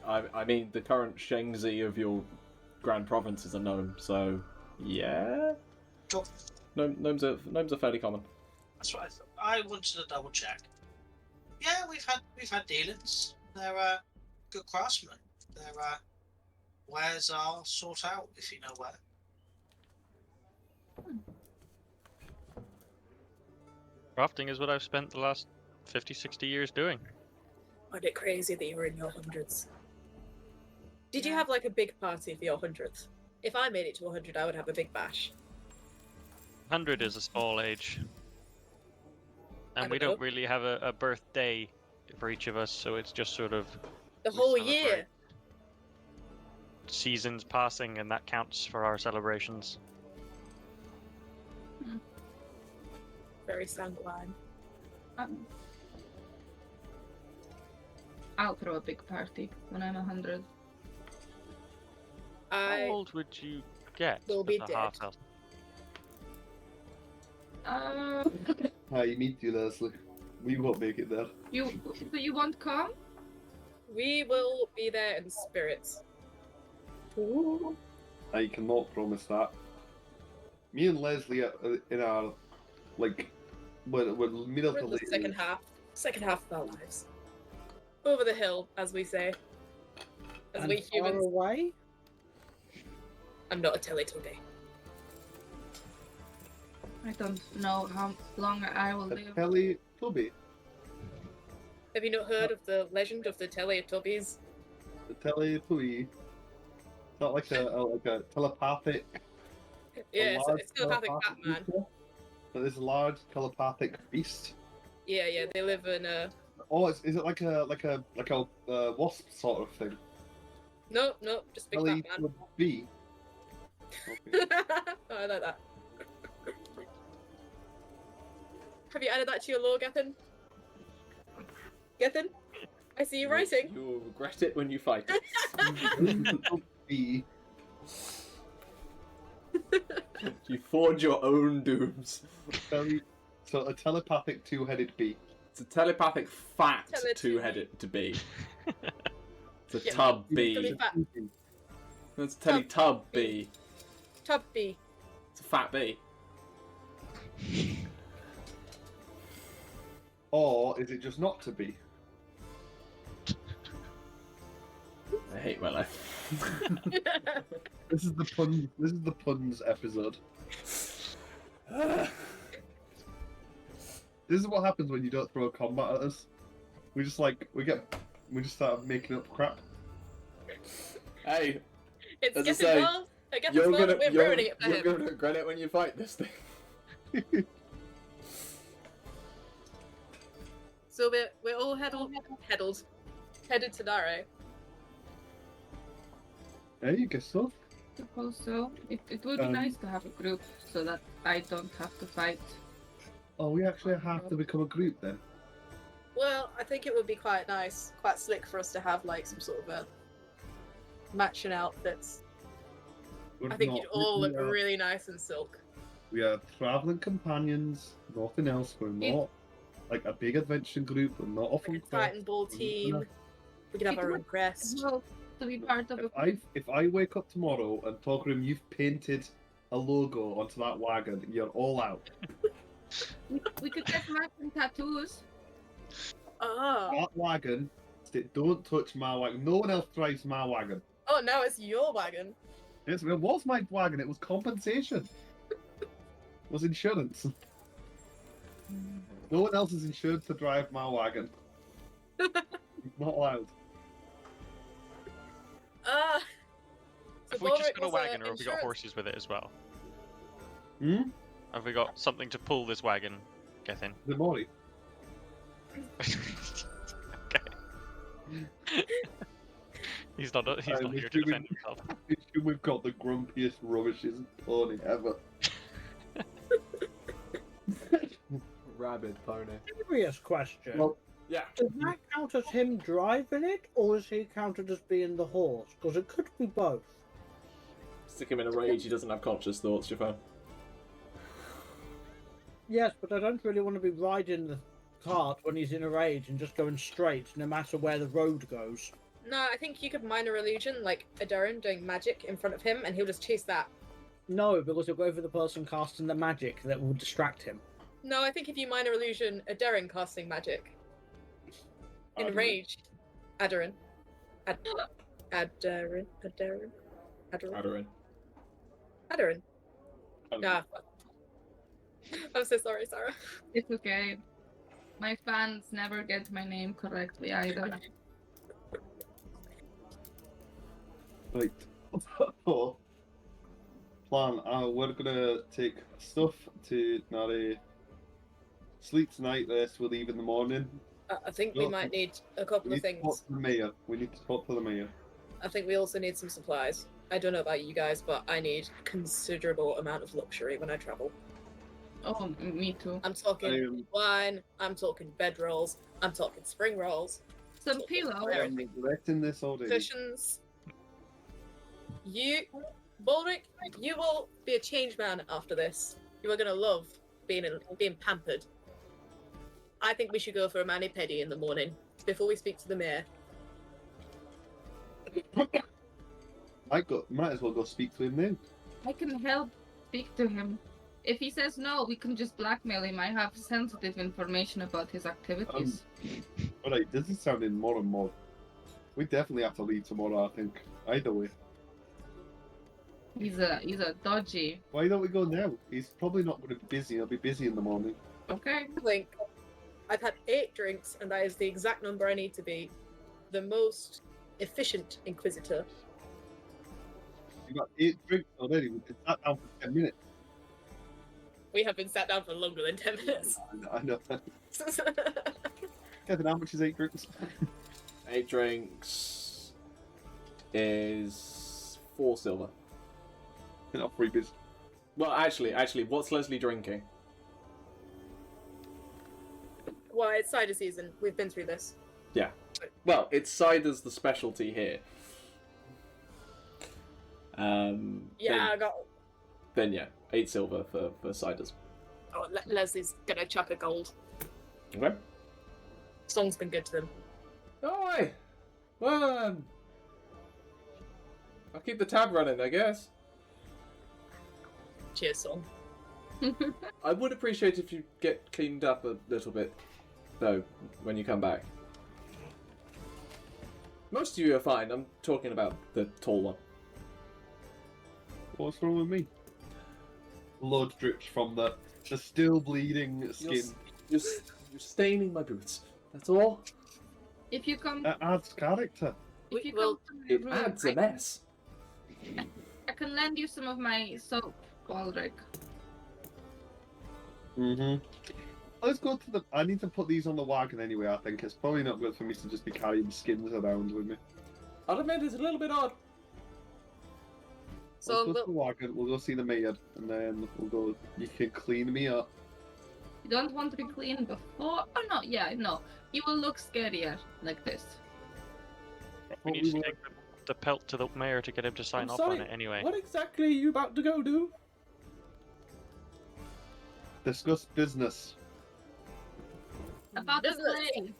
I mean, the current Shengzi of your Grand Province is a gnome, so yeah. Cool. Gnomes are fairly common. That's what I thought. I wanted to double check. Yeah, we've had dealings. They're good craftsmen. Their wares are sought out, if you know where. Crafting is what I've spent the last 50, 60 years doing. Wasn't it crazy that you were in your hundreds? Did you Yeah. have like a big party for your 100th? If I made it to 100, I would have a big bash. 100 is a small age. And we don't don't really have a birthday for each of us, so it's just sort of The We whole celebrate. year. seasons passing, and that counts for our celebrations. Very sanguine. Um, I'll throw a big party when I'm 100. How I old would you get will as be a dead. half elf? Hi, me too, Lesley. We won't make it there. So you won't come? We will be there in spirits. I cannot promise that. Me and Lesley are in our, like, we're middle We're to in the late. second half of our lives. Over the hill, as we say. As we Far humans. away? I'm not a Teletubby. I don't know how long I will live. Kelly Tubby. Have you not heard of the legend of the Teletubbies? The Teletubby. It's not like a telepathic. Yeah, large it's telepathic telepathic Batman. creature, but this large telepathic beast. Yeah, they live in Oh, is it like a wasp sort of thing? No, just big Kelly Batman. Tubby. Okay. Oh, I like that. Have you added that to your lore, Gethin? Gethin? I see you writing. You'll regret it when you fight it. Tubby. You forge your own dooms. Kelly So a telepathic two-headed bee. It's a telepathic fat Teletubby. two-headed to be. It's a Yeah, tub it's bee. gonna be fat. It's a teletub bee. Tubby. It's a fat bee. Or is it just not to be? I hate my life. This is the pun. This is the puns episode. This is what happens when you don't throw combat at us. We just start making up crap. Hey, It's As I getting say, well. It gets well. We're ruining it for you're him. gonna regret it when you fight this thing. So we're all headed to Dare. Hey, you guess so? Suppose so. It would be nice to have a group so that I don't have to fight. Oh, we actually have to become a group then. Well, I think it would be quite nice, quite slick for us to have like some sort of a matching outfits. I think you'd all look really nice in silk. We are traveling companions, nothing else. We're not like a big adventure group. We're not off on Like a Titan Ball team. We could have our own crest. Well, to be part of a If I wake up tomorrow and Togrim, you've painted a logo onto that wagon, you're all out. we could get matching tattoos. Oh. That wagon, don't touch my wagon. No one else drives my wagon. Oh, now it's your wagon. It was my wagon. It was compensation. It was insurance. No one else is insured to drive my wagon. Not allowed. Have So we just Balrick got a was wagon, or have we got insurance- horses with it as well? Hmm? Have we got something to pull this wagon? Gethin. Ximori. Okay. He's not here to defend himself. We've got the grumpiest, rubbishiest pony ever. Rabid pony. Serious question. Well, Yeah. Does that count as him driving it, or is he counted as being the horse? Because it could be both. Stick him in a rage. He doesn't have conscious thoughts, your phone. Yes, but I don't really want to be riding the cart when he's in a rage and just going straight, no matter where the road goes. No, I think you could minor illusion like Aderyn doing magic in front of him, and he'll just chase that. No, because it'll go for the person casting the magic that will distract him. No, I think if you minor illusion Aderyn casting magic in Aderyn. rage, Aderyn, Aderyn. Nah. I'm so sorry, Sarah. It's okay. My fans never get my name correctly either. Right. Plan. We're gonna take stuff to Nari. Sleep tonight. Rest. We'll leave in the morning. I think we might need a couple We of need to talk things. to the mayor. We need to talk to the mayor. I think we also need some supplies. I don't know about you guys, but I need considerable amount of luxury when I travel. Oh, me too. I'm talking wine, I'm talking bedrolls, I'm talking spring rolls, Some pillow. Where- I'm regretting this already. cushions. You, Balrick, you will be a changed man after this. You are gonna love being pampered. I think we should go for a mani-pedi in the morning before we speak to the mayor. Might as well go speak to him now. I can help speak to him. If he says no, we can just blackmail him. I have sensitive information about his activities. Alright, this is sounding more and more. We definitely have to leave tomorrow, I think. Either way. He's a dodgy. Why don't we go now? He's probably not going to be busy. He'll be busy in the morning. Okay. I think I've had 8 drinks, and that is the exact number I need to be the most efficient Inquisitor. You got 8 drinks already. We could sat down for 10 minutes. We have been sat down for longer than 10 minutes. I know. Kevin, how much is 8 drinks? 8 drinks is 4 silver. Not freebies. Well, actually, what's Lesley drinking? Well, it's cider season. We've been through this. Yeah. Well, it's cider's the specialty here. Yeah, I got. Then yeah, 8 silver for ciders. Oh, Leslie's gonna chuck a gold. Okay. Song's been good to them. Oh, hey. Well, I'll keep the tab running, I guess. Cheers, Song. I would appreciate if you get cleaned up a little bit, though, when you come back. Most of you are fine. I'm talking about the tall one. What's wrong with me? Blood drips from the still bleeding skin. You're staining my boots. That's all. If you come, It adds character. if you well, come to It my room, adds a mess. I can lend you some of my soap, Balrick. Let's go to the. I need to put these on the wagon anyway. I think it's probably not good for me to just be carrying skins around with me. I'll admit it's a little bit odd. So Let's go to the wagon. We'll go see the mayor, and then we'll go. You can clean me up. You don't want to be clean before? Oh no, yeah, no. You will look scarier like this. We need to take the pelt to the mayor to get him to sign I'm off sorry, on it anyway. What exactly are you about to go do? Discuss business. About the Business. play.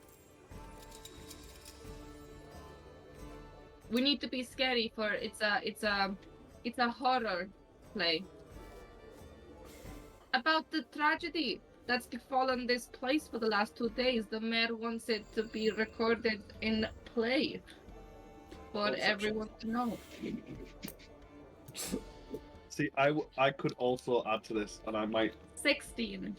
We need to be scary for it's a horror play. About the tragedy that's befallen this place for the last 2 days. The mayor wants it to be recorded in play for Oh, everyone to know. See, I could also add to this, and I might. 16.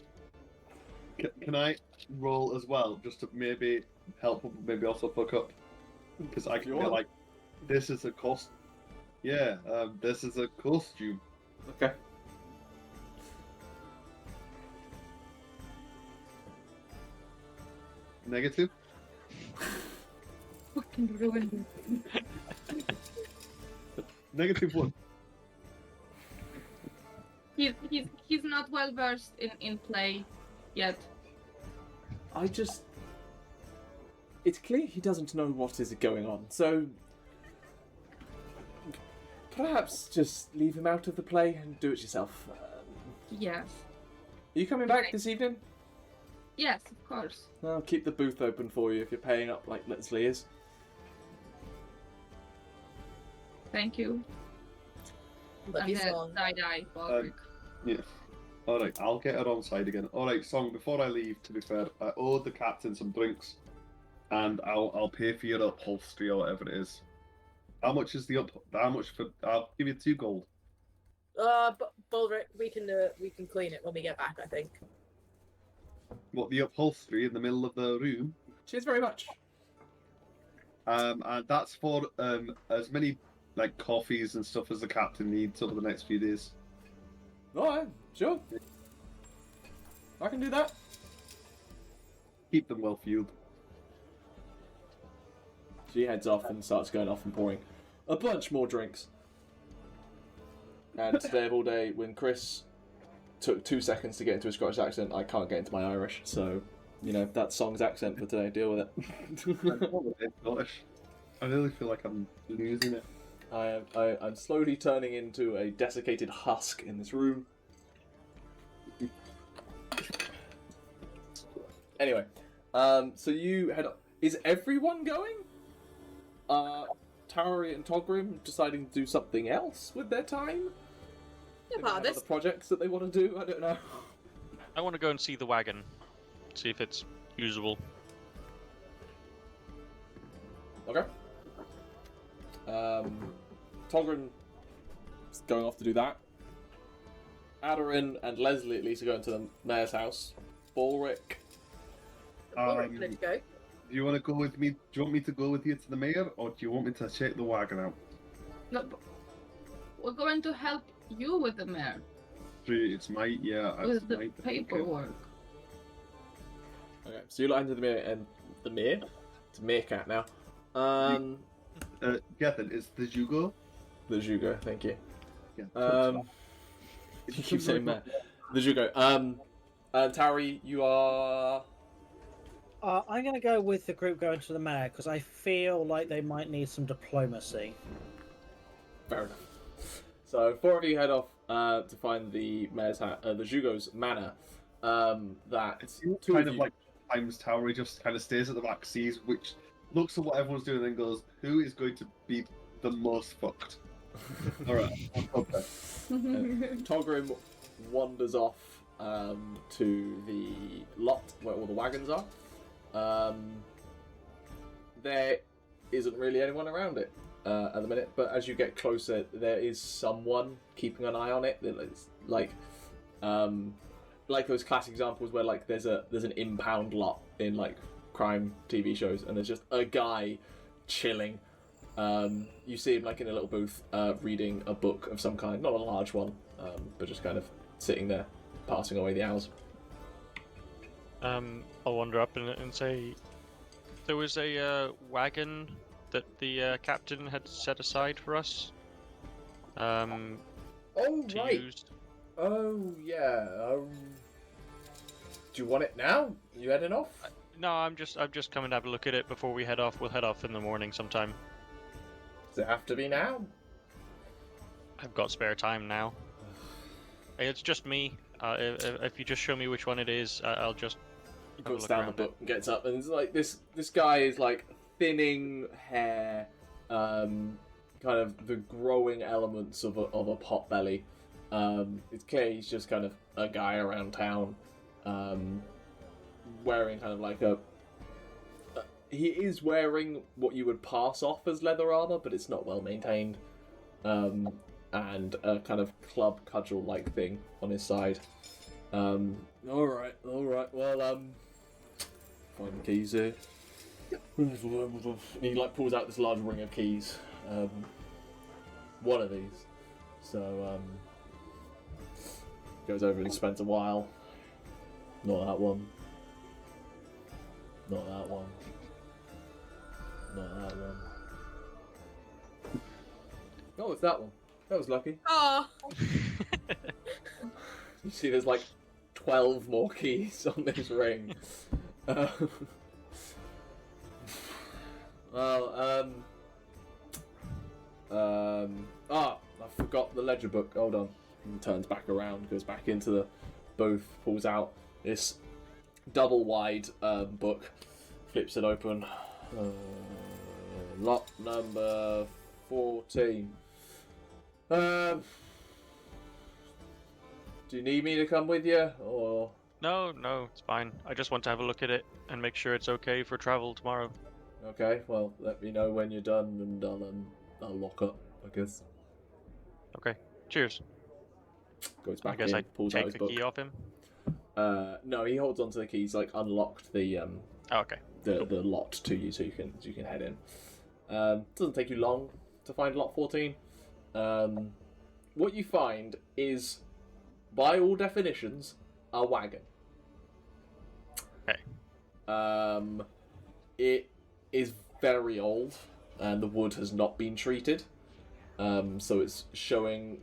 Can I roll as well, just to maybe help, maybe also fuck up? Because I can You be are. like, this is a cost. Yeah, this is a costume. Okay. Negative. Fucking ruined it. -1. He's not well versed in play yet. It's clear he doesn't know what is going on, so perhaps just leave him out of the play and do it yourself. Yes. Are you coming back this evening? Yes, of course. I'll keep the booth open for you if you're paying up like Lesley is. Thank you. Love And you, then Song. side-eye, Balric. Yeah. Alright, I'll get her on side again. Alright, Song, before I leave, to be fair, I owe the captain some drinks. And I'll pay for your upholstery or whatever it is. How much is how much for I'll give you 2 gold. Balrick, we can clean it when we get back, I think. What, the upholstery in the middle of the room? Cheers very much. And that's for as many like coffees and stuff as the captain needs over the next few days. Alright, sure. I can do that. Keep them well fueled. She heads off and starts going off and pouring a bunch more drinks. And today of all day, when Chris took 2 seconds to get into a Scottish accent, I can't get into my Irish. So, you know, that's Song's accent for today. Deal with it. Scottish. I really feel like I'm losing it. I'm slowly turning into a desiccated husk in this room. Anyway, so you head up. Is everyone going? Tauri and Togrim deciding to do something else with their time? Yeah, Maybe part have of this. other projects that they want to do? I don't know. I want to go and see the wagon, see if it's usable. Okay. Togrim is going off to do that. Um, Aderyn and Lesley at least are going to the mayor's house. Balrick. Balrick wanted to go. Do you want to go with me? Do you want me to go with you to the mayor, or do you want me to check the wagon out? No, but we're going to help you with the mayor, It's my with the paperwork. Okay, so you lot enter the mayor and the mayor? It's a meerkat now. Gethin, it's the Jugo. The Jugo, thank you. Yeah. You keep saying that. The Jugo. Tauri, you are. I'm going to go with the group going to the mayor because I feel like they might need some diplomacy. Fair enough. So 4 of you head off to find the mayor's the Jugo's manor. that It's two kind of of you, like times Tauri just kind of stays at the back, sees which looks at what everyone's doing, and then goes, "Who is going to be the most fucked?" All right, okay. Togrim wanders off to the lot where all the wagons are. There isn't really anyone around it at the minute, but as you get closer, there is someone keeping an eye on it. It's like those classic examples where like there's an impound lot in like crime TV shows, and there's just a guy chilling. You see him like in a little booth reading a book of some kind, not a large one, but just kind of sitting there, passing away the hours. I'll wander up and say, there was a wagon that the captain had set aside for us. Oh to right. use. Oh yeah. Do you want it now? You heading off? No, I'm just coming to have a look at it before we head off. We'll head off in the morning sometime. Does it have to be now? I've got spare time now. It's just me. If you just show me which one it is, I'll just He have a puts look down the around book and gets up, and it's like this guy is like thinning hair, kind of the growing elements of a pot belly. It's clear he's just kind of a guy around town, wearing kind of like he is wearing what you would pass off as leather armor, but it's not well maintained, and a kind of club cudgel like thing on his side. All right. Well, find the keys here. And he like pulls out this large ring of keys. One of these. So goes over and spends a while. Not that one. Not that one. Not that one. Oh, it's that one. That was lucky. Oh, You see, there's like 12 more keys on this ring. I forgot the ledger book. Hold on. He turns back around, goes back into the booth, pulls out this double wide book, flips it open. Lot number 14. Do you need me to come with you, or? No, it's fine. I just want to have a look at it and make sure it's okay for travel tomorrow. Okay, well, let me know when you're done, and I'll lock up, I guess. Okay. Cheers. Goes I back guess in, I pulls out take his the book. key off him. No, he holds onto the keys, like unlocked the Oh, okay. the lot to you, so you can head in. Doesn't take you long to find lot 14. What you find is, by all definitions, a wagon. Okay. It is very old, and the wood has not been treated. So it's showing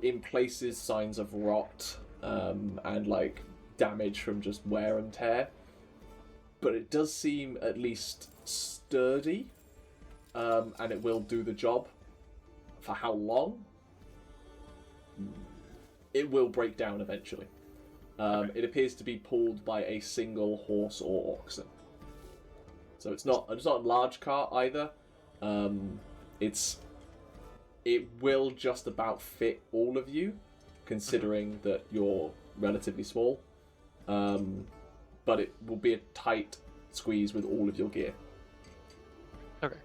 in places signs of rot, and like damage from just wear and tear. But it does seem at least sturdy, and it will do the job. For how long? It will break down eventually. Okay. It appears to be pulled by a single horse or oxen. So it's not a large cart either. It will just about fit all of you, considering that you're relatively small. But it will be a tight squeeze with all of your gear. Okay.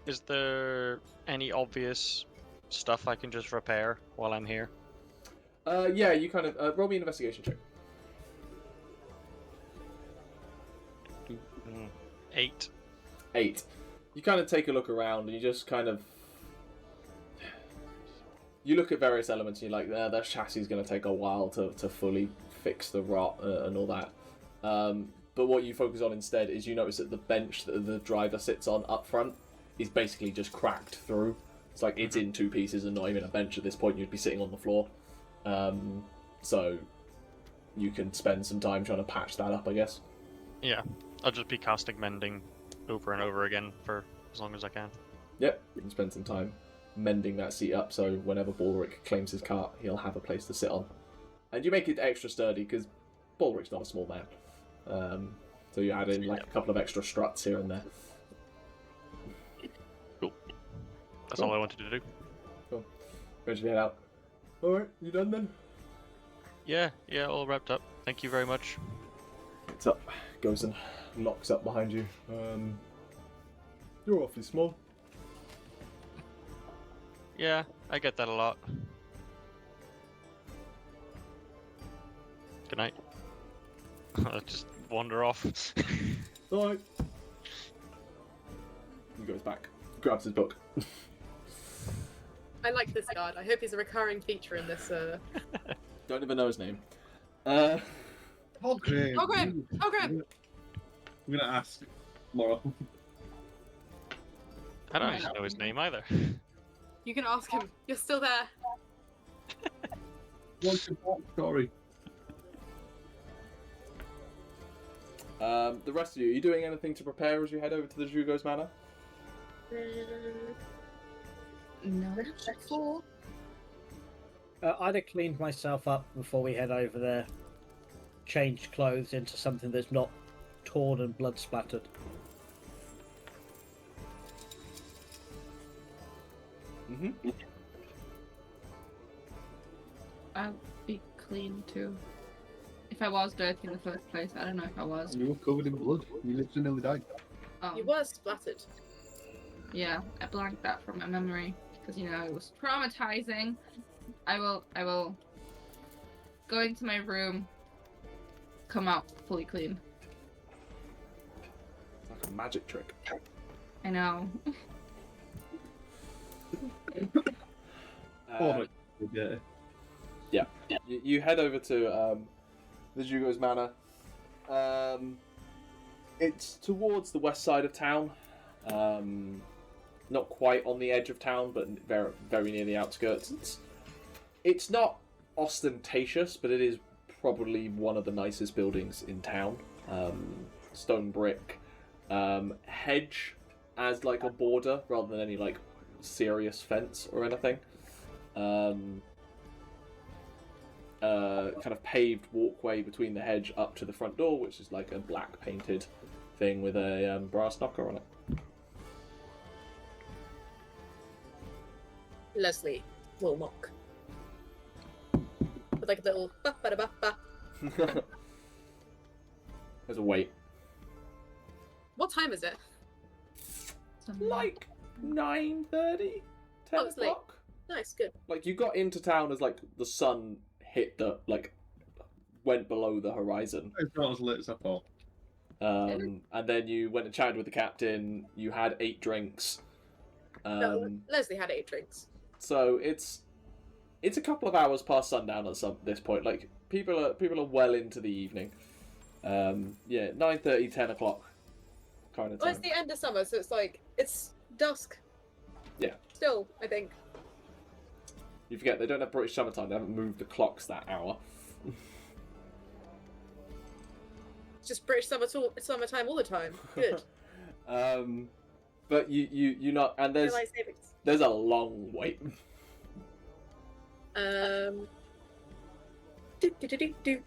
Is there any obvious stuff I can just repair while I'm here? Yeah, you kind of roll me an investigation check. 8. 8. You kind of take a look around, and you just kind of you look at various elements, and you're like, that chassis is going to take a while to fully fix the rot and all that. But what you focus on instead is you notice that the bench that the driver sits on up front is basically just cracked through. It's like it's in two pieces and not even a bench at this point. You'd be sitting on the floor. So you can spend some time trying to patch that up, I guess. Yeah. I'll just be casting mending over and over again for as long as I can. Yep, you can spend some time mending that seat up so whenever Balrick claims his cart, he'll have a place to sit on. And you make it extra sturdy because Balrick's not a small man. So you add in like a couple of extra struts here and there. Cool. That's all I wanted to do. Cool. Ready to head out? Alright, you done then? Yeah, all wrapped up. Thank you very much. It's up. Goes and locks up behind you. You're awfully small. Yeah, I get that a lot. Good night. I'll just wander off. Alright. He goes back, grabs his book. I like this guard. I hope he's a recurring feature in this. Don't even know his name. Togrim. Togrim! Togrim! I'm gonna ask tomorrow. I don't actually know his name either. You can ask him. You're still there. What's your backstory? The rest of you, are you doing anything to prepare as you head over to the Jugo's Manor? No. Cool. I'd have cleaned myself up before we head over there. Changed clothes into something that's not torn and blood splattered. Mm-hmm. I'll be clean too. If I was dirty in the first place, I don't know if I was. You were covered in blood. You literally nearly died. You were splattered. Yeah, I blanked that from my memory because it was traumatizing. I will go into my room, come out fully clean. It's like a magic trick. I know. Yeah. You head over to the Jugo's Manor. It's towards the west side of town. Not quite on the edge of town, but very, very near the outskirts. It's not ostentatious, but it is probably one of the nicest buildings in town. Stone brick, hedge as like a border rather than any like serious fence or anything. Kind of paved walkway between the hedge up to the front door, which is like a black painted thing with a brass knocker on it. Lesley will mock. With like a little ba ba da ba ba. There's a wait. What time is it? Like 9:30, 10 Oh, it's late. o'clock. Nice, good. Like you got into town as like the sun hit the went below the horizon. It's not as lit as I thought. And then you went and chatted with the captain. You had 8 drinks. No, Lesley had 8 drinks. So it's a couple of hours past sundown at this point. Like people are well into the evening. 9:30, 10 o'clock kind of Well, time. it's the end of summer, so it's dusk. Yeah. Still, I think. You forget they don't have British summertime. They haven't moved the clocks that hour. It's just British summertime all the time. Good. But you not, and Daylight savings. there's a long wait. Do. Do.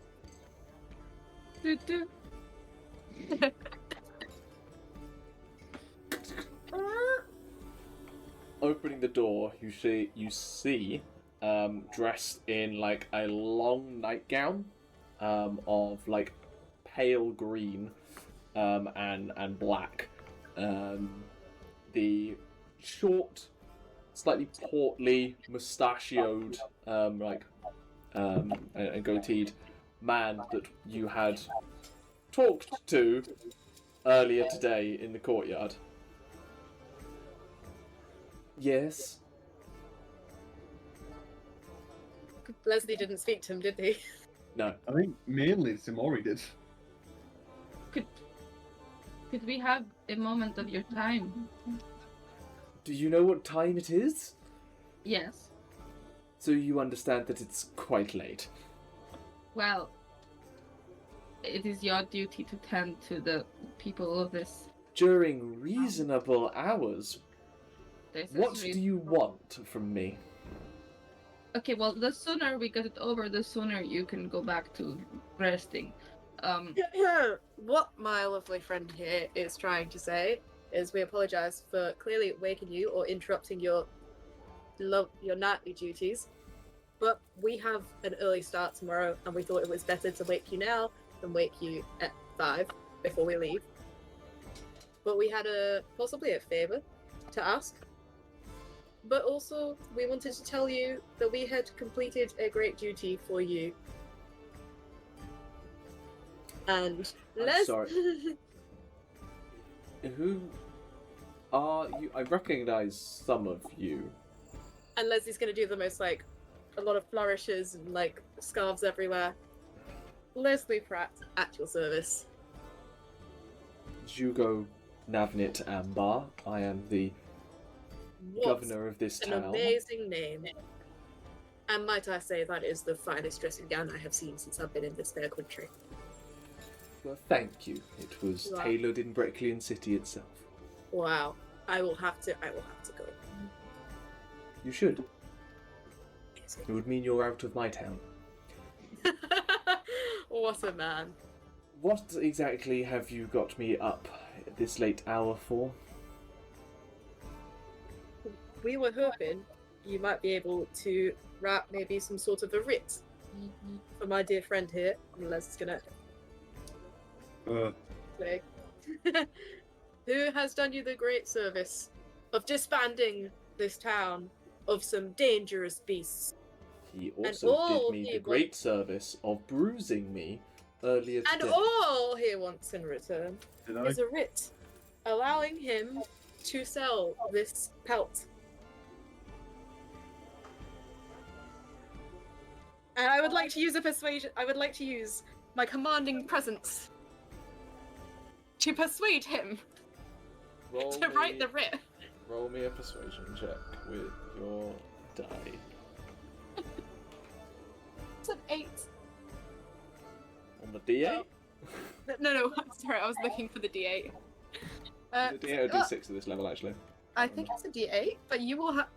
Opening the door, you see dressed in like a long nightgown of like pale green and black. The short, slightly portly, mustachioed, and goateed man that you had talked to earlier today in the courtyard. Yes. Lesley didn't speak to him, did he? No. I think mainly Ximori did. Could we have a moment of your time? Do you know what time it is? Yes. So you understand that it's quite late. Well, it is your duty to tend to the people of this. During reasonable hours. This is What do you want from me? Okay, well, the sooner we get it over, the sooner you can go back to resting. What my lovely friend here is trying to say is we apologize for clearly waking you or interrupting your nightly duties, but we have an early start tomorrow, and we thought it was better to wake you now than wake you at 5 before we leave. But we had possibly a favor to ask. But also, we wanted to tell you that we had completed a great duty for you. And I'm sorry. Who are you? I recognize some of you. And Leslie's gonna do the most, like, a lot of flourishes and, like, scarves everywhere. Lesley Pratt, at your service. Jugo Navnit Ambar. I am the governor of this An town. amazing name. And might I say, that is the finest dressing gown I have seen since I've been in this fair country. Well, thank you. It was Wow. tailored in Brecklian City itself. Wow. I will have to go. You should. It would mean you're out of my town. What a man. What exactly have you got me up at this late hour for? We were hoping you might be able to wrap maybe some sort of a writ for my dear friend here. Leslie's gonna play. Who has done you the great service of disbanding this town of some dangerous beasts. He And also all did me he the great service of bruising me earlier And today. all he wants in return Did I? is a writ allowing him to sell this pelt. And I would like to use a persuasion. I would like to use my commanding presence to persuade him Roll to write the writ. Roll me a persuasion check with your die. It's an 8. On the D8? No, sorry, I was looking for the D8. The D8 or D6 at this level, actually. I think it's a D8, but you will have.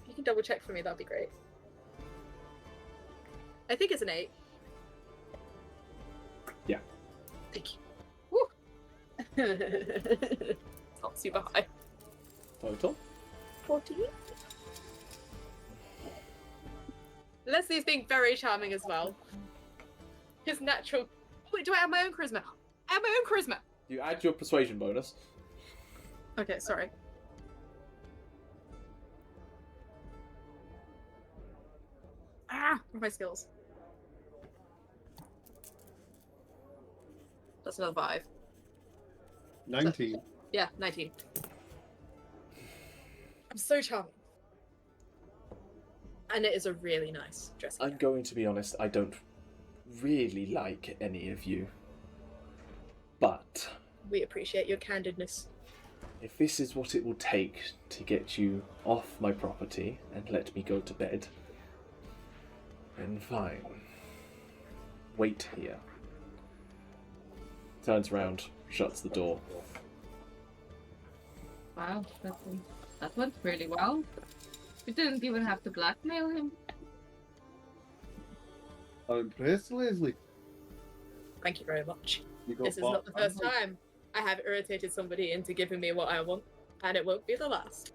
You can double check for me. That'd be great. I think it's an 8. Yeah. Thank you. Woo. It's not super high. Total? 14. Leslie's being very charming as well. His natural. Wait, do I have my own charisma? I have my own charisma. You add your persuasion bonus. Okay, sorry. What are my skills? That's another 5. 19. Yeah, 19. I'm so charming. And it is a really nice dressing I'm gown. going to be honest, I don't really like any of you. But We appreciate your candidness. if this is what it will take to get you off my property and let me go to bed, then fine. Wait here. Turns around, shuts the door. Wow, that went really well. We didn't even have to blackmail him. I'm impressed, Lesley. Thank you very much. You got This is not the first time I have irritated somebody into giving me what I want, and it won't be the last.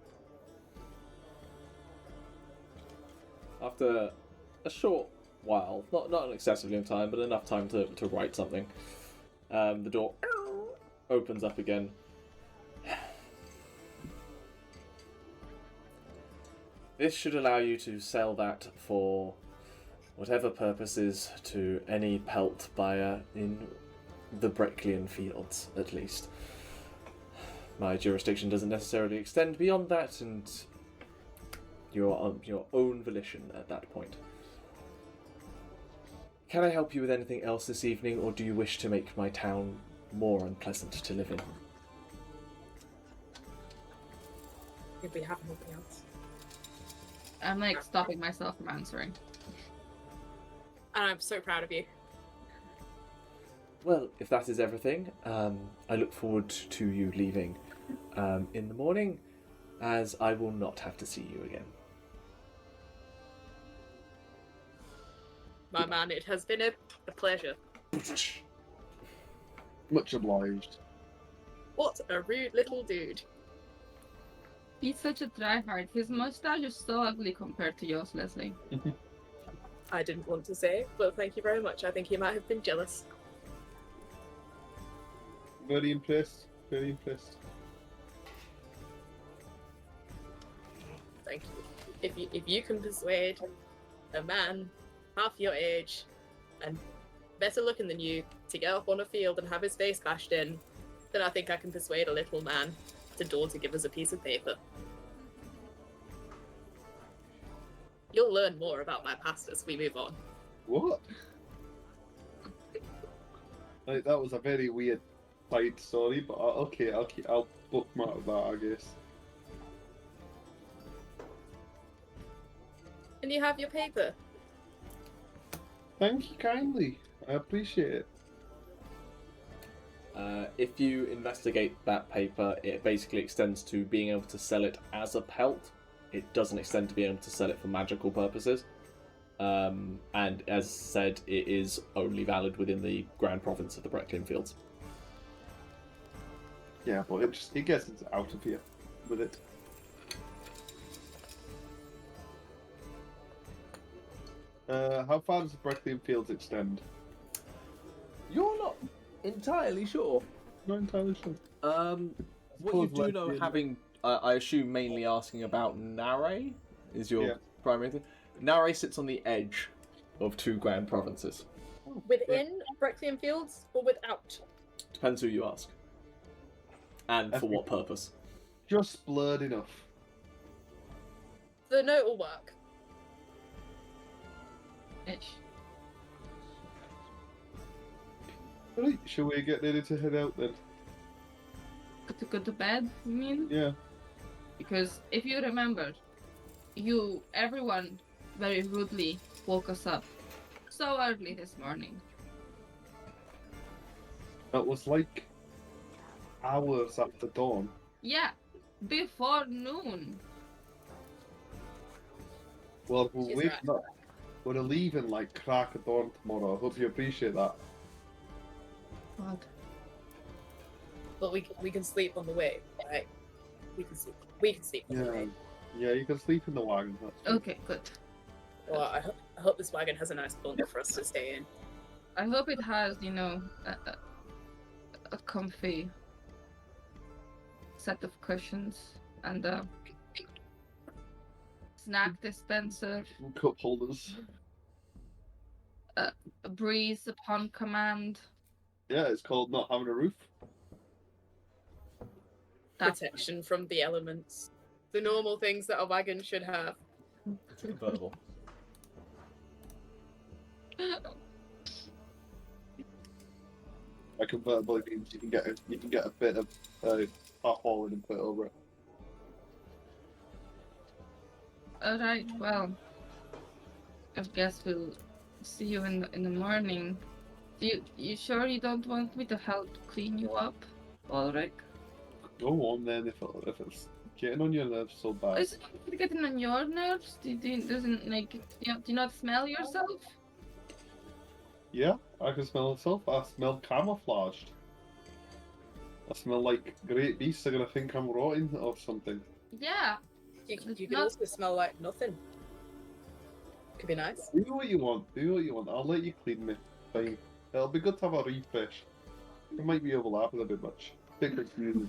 After a short while, not an excessively long time, but enough time to write something, the door opens up again. This should allow you to sell that for whatever purposes to any pelt buyer in the Brecklian fields, at least. My jurisdiction doesn't necessarily extend beyond that, and you're on your own volition at that point. Can I help you with anything else this evening, or do you wish to make my town more unpleasant to live in? If we have nothing else. I'm like stopping myself from answering. And I'm so proud of you. Well, if that is everything, I look forward to you leaving in the morning, as I will not have to see you again. My man, it has been a pleasure. Much obliged. What a rude little dude. He's such a tryhard. His mustache is so ugly compared to yours, Lesley. I didn't want to say, but thank you very much. I think he might have been jealous. Very impressed. Very impressed. Thank you. If you can persuade a man half your age and better looking than you to get up on a field and have his face bashed in, then I think I can persuade a little man to give us a piece of paper. You'll learn more about my past as we move on. What? Like, that was a very weird side story, but okay, I'll bookmark that, I guess. And you have your paper. Thank you kindly. I appreciate it. If you investigate that paper, it basically extends to being able to sell it as a pelt. It doesn't extend to being able to sell it for magical purposes. And as said, it is only valid within the Grand Province of the Brecklin Fields. Yeah, but it gets us out of here with it. How far does the Brecklin Fields extend? You're not entirely sure. Not entirely sure. What you do know, having I assume mainly asking about Nare is your primary thing. Nare sits on the edge of two Grand Provinces. Within Brecklin Fields or without? Depends who you ask. And for what purpose. Just blurred enough. The note will work. Ish. Right, shall we get ready to head out then? To go to bed, you mean? Yeah. Because if you remember, everyone very rudely woke us up so early this morning. That was like hours after dawn. Yeah, before noon. Well, we're She's waking up. We're leaving like crack of dawn tomorrow. I hope you appreciate that. God. But we can sleep on the way, right? We can sleep on the way. Yeah, you can sleep in the wagon. That's fine. Okay, good. Well, I hope this wagon has a nice bunk for us to stay in. I hope it has, a comfy set of cushions and a snack dispenser, Cup holders. a breeze upon command. Yeah, it's called not having a roof. Protection from the elements. The normal things that a wagon should have. It's a convertible. A convertible means you can get a bit of tarpaulin and put it over it. Alright, well, I guess we'll see you in the morning. You sure you don't want me to help clean you up, Balrick? Go on then if it's getting on your nerves so bad. Is it getting on your nerves? Do you not smell yourself? Yeah, I can smell myself. I smell camouflaged. I smell like great beasts are gonna think I'm rotting or something. Yeah. You can also smell like nothing. Could be nice. Do what you want. I'll let you clean me. Fine. It'll be good to have a refresh. It might be overlapping a bit much. Bit confusing.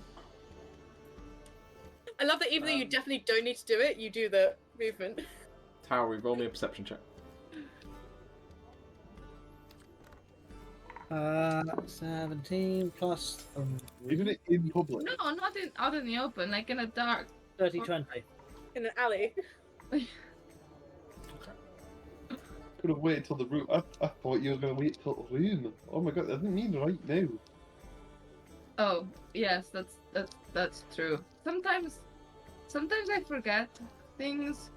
I love that even though you definitely don't need to do it, you do the movement. Tauri, roll me a perception check. 17 plus Even it in public. No, not out in the open, like in a dark. 30, 20. In an alley. Could have waited till the room. I thought you were gonna wait till the room. Oh my god, I didn't mean right now. Oh, yes, that's true. Sometimes I forget things.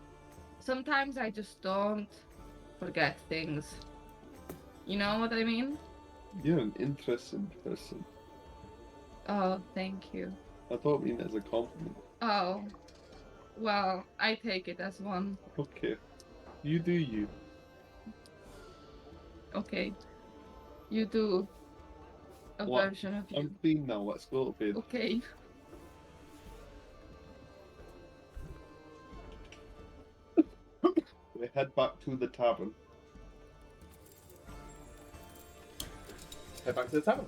Sometimes I just don't forget things. You know what I mean? You're an interesting person. Oh, thank you. I don't mean it as a compliment. Oh, well, I take it as one. Okay. You do you. Okay. You do a What? version of you. I'm clean now. Let's go to bed. Okay. We head back to the tavern. Head back to the tavern.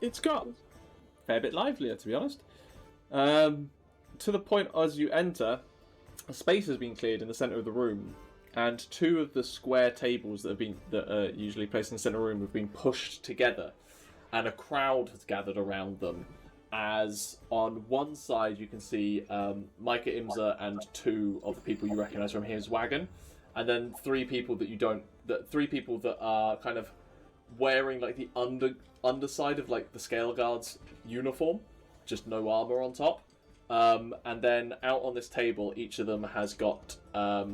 It's got a fair bit livelier, to be honest. To the point as you enter, a space has been cleared in the centre of the room, and two of the square tables that are usually placed in the centre of the room have been pushed together, and a crowd has gathered around them. As on one side you can see Micah Imza and two of the people you recognise from his wagon, and then three people that are kind of wearing like the underside of like the Scale Guard's uniform, just no armor on top. And then out on this table, each of them has got a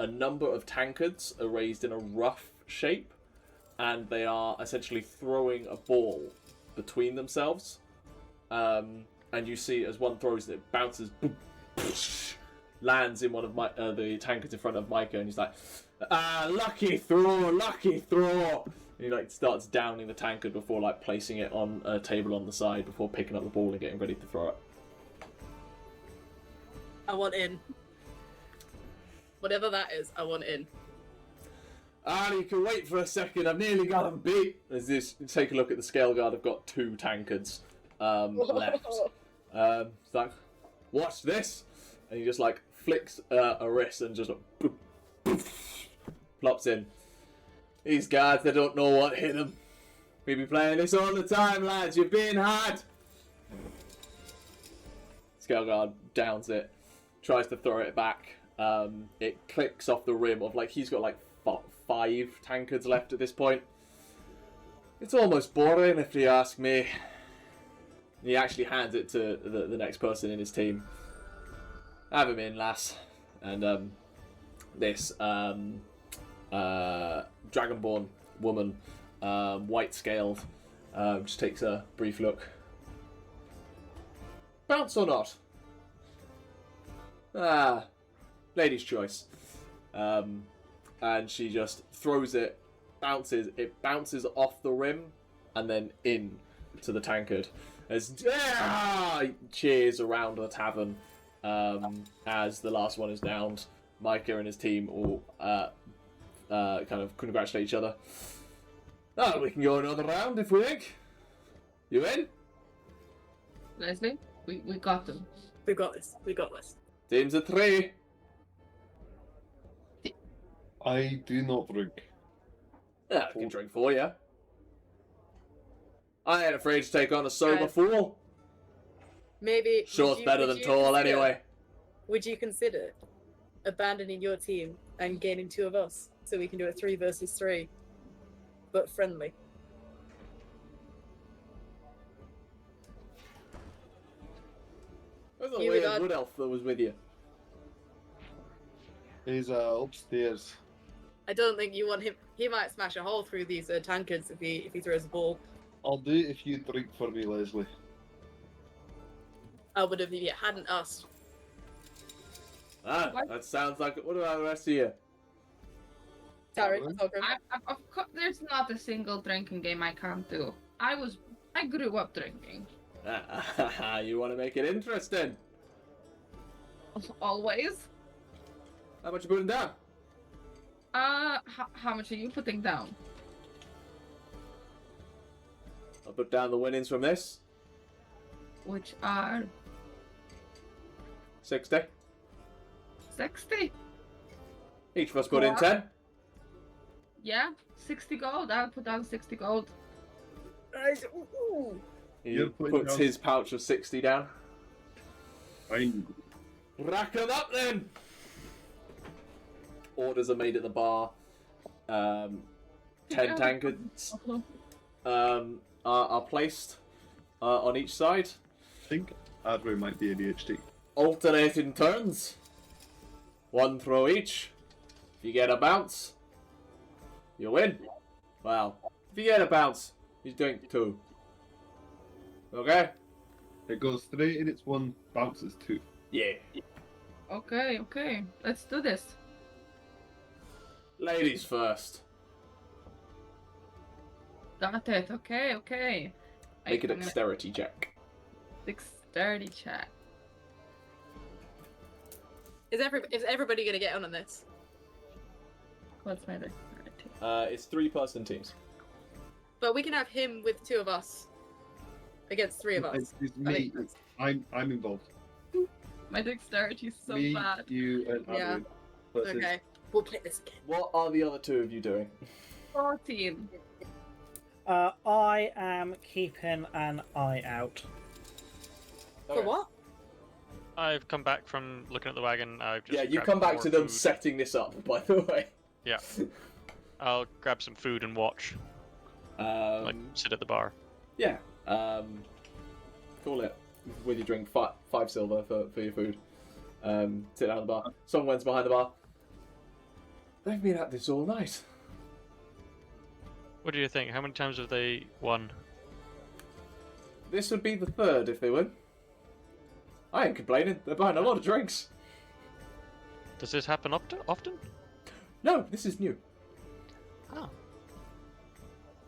number of tankards raised in a rough shape, and they are essentially throwing a ball between themselves. And you see as one throws it, bounces, boom, lands in one of the tankards in front of Micah, and he's like, lucky throw, lucky throw. And he like starts downing the tankard before like placing it on a table on the side before picking up the ball and getting ready to throw it. I want in. Whatever that is, I want in. You can wait for a second. I've nearly got him beat. As this, take a look at the Scale Guard. I've got two tankards left. It's like, watch this, and he just like flicks a wrist and just plops in. These guys, they don't know what hit them. We be playing this all the time, lads. You've been hard. Scale Guard downs it, tries to throw it back. It clicks off the rim of like he's got like 5 tankards left at this point. It's almost boring, if you ask me. He actually hands it to the next person in his team. Have him in, lass. And this Dragonborn woman, white-scaled, just takes a brief look. Bounce or not? Lady's choice. And she just throws it, it bounces off the rim, and then in to the tankard. As cheers around the tavern as the last one is downed. Micah and his team all kind of congratulate each other. Oh, we can go another round if we think. You in? Lesley, we got them. We got this. We got this. Teams of 3. I do not drink. Yeah, I can drink for you. I ain't afraid to take on a sober fool. Maybe. Short's better than tall anyway. Would you consider abandoning your team and gaining 2 of us so we can do a 3 versus 3, but friendly? Where's the weird wood elf that was with you? He's upstairs. I don't think you want him. He might smash a hole through these tankards if he throws a ball. I'll do it if you drink for me, Lesley. I would have if you hadn't asked. That sounds like. What about the rest of you? Sorry, Of course, there's not a single drinking game I can't do. I grew up drinking. You want to make it interesting? Always. How much you putting down? How much are you putting down? I'll put down the winnings from this. Which are 60. 60. Each of us put in 10. Yeah, 60 gold. I'll put down 60 gold. He puts his pouch of 60 down. Fine. Rack them up then! Orders are made at the bar. 10 tankards are placed on each side. I think Aderyn might be ADHD. Alternating turns. 1 throw each. If you get a bounce, you win. Well, if you get a bounce, you drink 2. Okay? It goes straight in its 1, bounces 2. Yeah. Okay. Let's do this. Ladies first. Got it. Okay, okay. Make a I'm gonna- dexterity check. Dexterity check. Is everybody gonna get on this? What's my dexterity? It's 3-person teams. But we can have him with 2 of us against 3 of us. It's I me. think that's- I'm involved. My dexterity is so me, bad. you, and Yeah. Aderyn. versus- Okay, we'll play this again. What are the other 2 of you doing? 14. I am keeping an eye out. For what? I've come back from looking at the wagon. I've just Yeah, you grabbed come back more to them food. setting this up, by the way. Yeah. I'll grab some food and watch. Like, sit at the bar. Yeah. Call it with your drink. 5 silver for your food. Sit down at the bar. Someone's behind the bar. They've been at this all night. What do you think? How many times have they won? This would be the 3rd if they win. I ain't complaining. They're buying a lot of drinks. Does this happen often? No, this is new. Oh.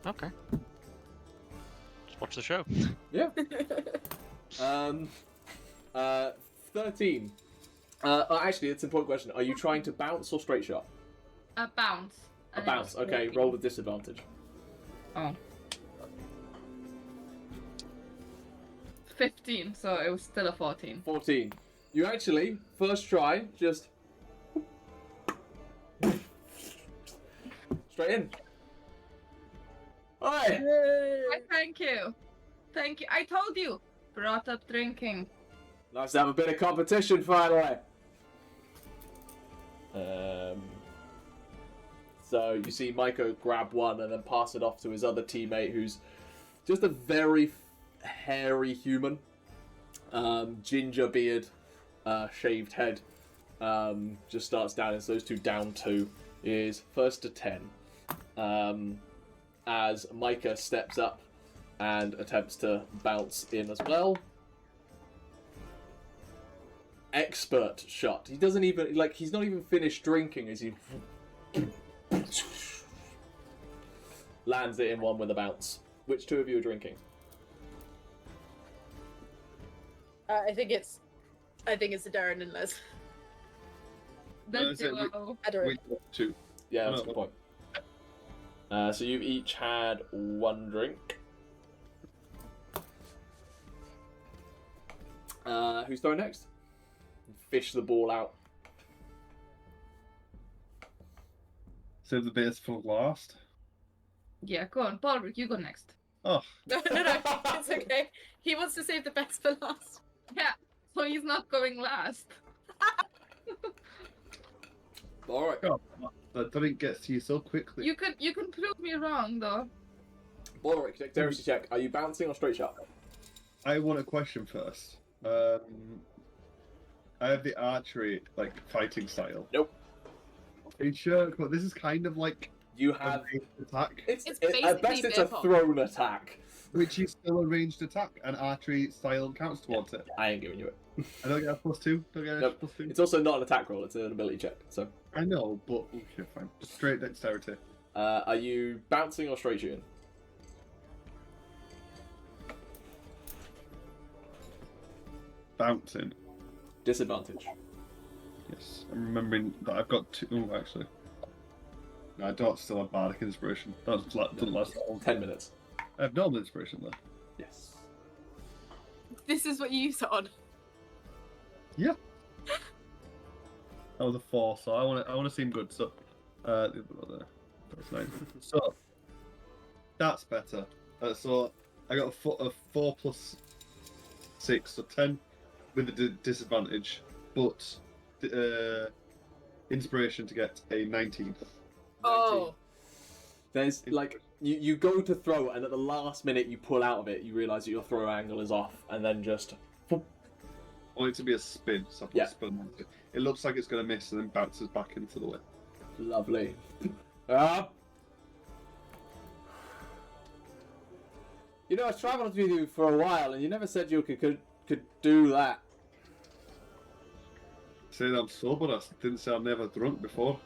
Okay. Just watch the show. Yeah. 13. Actually, it's an important question. Are you trying to bounce or straight shot? A bounce. A And bounce. it's Okay, walking. roll with disadvantage. Oh. 15, so it was still a 14. 14. You actually, first try, just... straight in. Hi! Why, thank you. Thank you. I told you. Brought up drinking. Nice to have a bit of competition, finally. So you see Micah grab one and then pass it off to his other teammate, who's just a very hairy human. Ginger beard, shaved head. Just starts down, and so those 2 down 2 is first to 10. As Micah steps up and attempts to bounce in as well. Expert shot. He doesn't even, like, he's not even finished drinking as he lands it in one with a bounce. Which 2 of you are drinking? I think it's Aderyn and Les. The is it duo. Aderyn. Wait, 2. Yeah, that's a No. good point. So you've each had 1 drink. Who's throwing next? Fish the ball out. Save the base for last. Yeah, go on. Balrick, you go next. Oh, No, it's okay. He wants to save the best for last. Yeah, so he's not going last. All right. God, that drink gets to you so quickly. You can prove me wrong though. Balrick, dexterity check. Are you bouncing or straight shot? I want a question first. I have the archery, like, fighting style. Nope. Are you sure? But this is kind of like You a have. ranged attack, It's At basically best, it's a beer pong. thrown attack. which is still a ranged attack, and archery style counts towards it. I ain't giving you it. I don't get a +2. Don't get a Nope. +2. It's also not an attack roll. It's an ability check. So, I know, but okay, fine. Straight dexterity. are you bouncing or straight shooting? Bouncing. Disadvantage. Yes, I'm remembering that I've got 2. Oh, actually. No, I don't still have bardic inspiration. That doesn't last that long. 10 minutes. I have normal inspiration though. Yes. This is what you use it on. Yeah. That was a 4, so I want to seem good. So, the other one there. That's nice. So, that's better. So, I got a 4 plus 6, so 10 with the disadvantage, but inspiration to get a 19. Oh. There's like you go to throw, and at the last minute you pull out of it. You realise that your throw angle is off, and then just. I want it to be a spin, so I put Yeah. spin on it. It looks like it's going to miss and then bounces back into the way. Lovely. Ah. You know, I travelled with you for a while, and you never said you could do that. Saying I'm sober, I didn't say I'm never drunk before.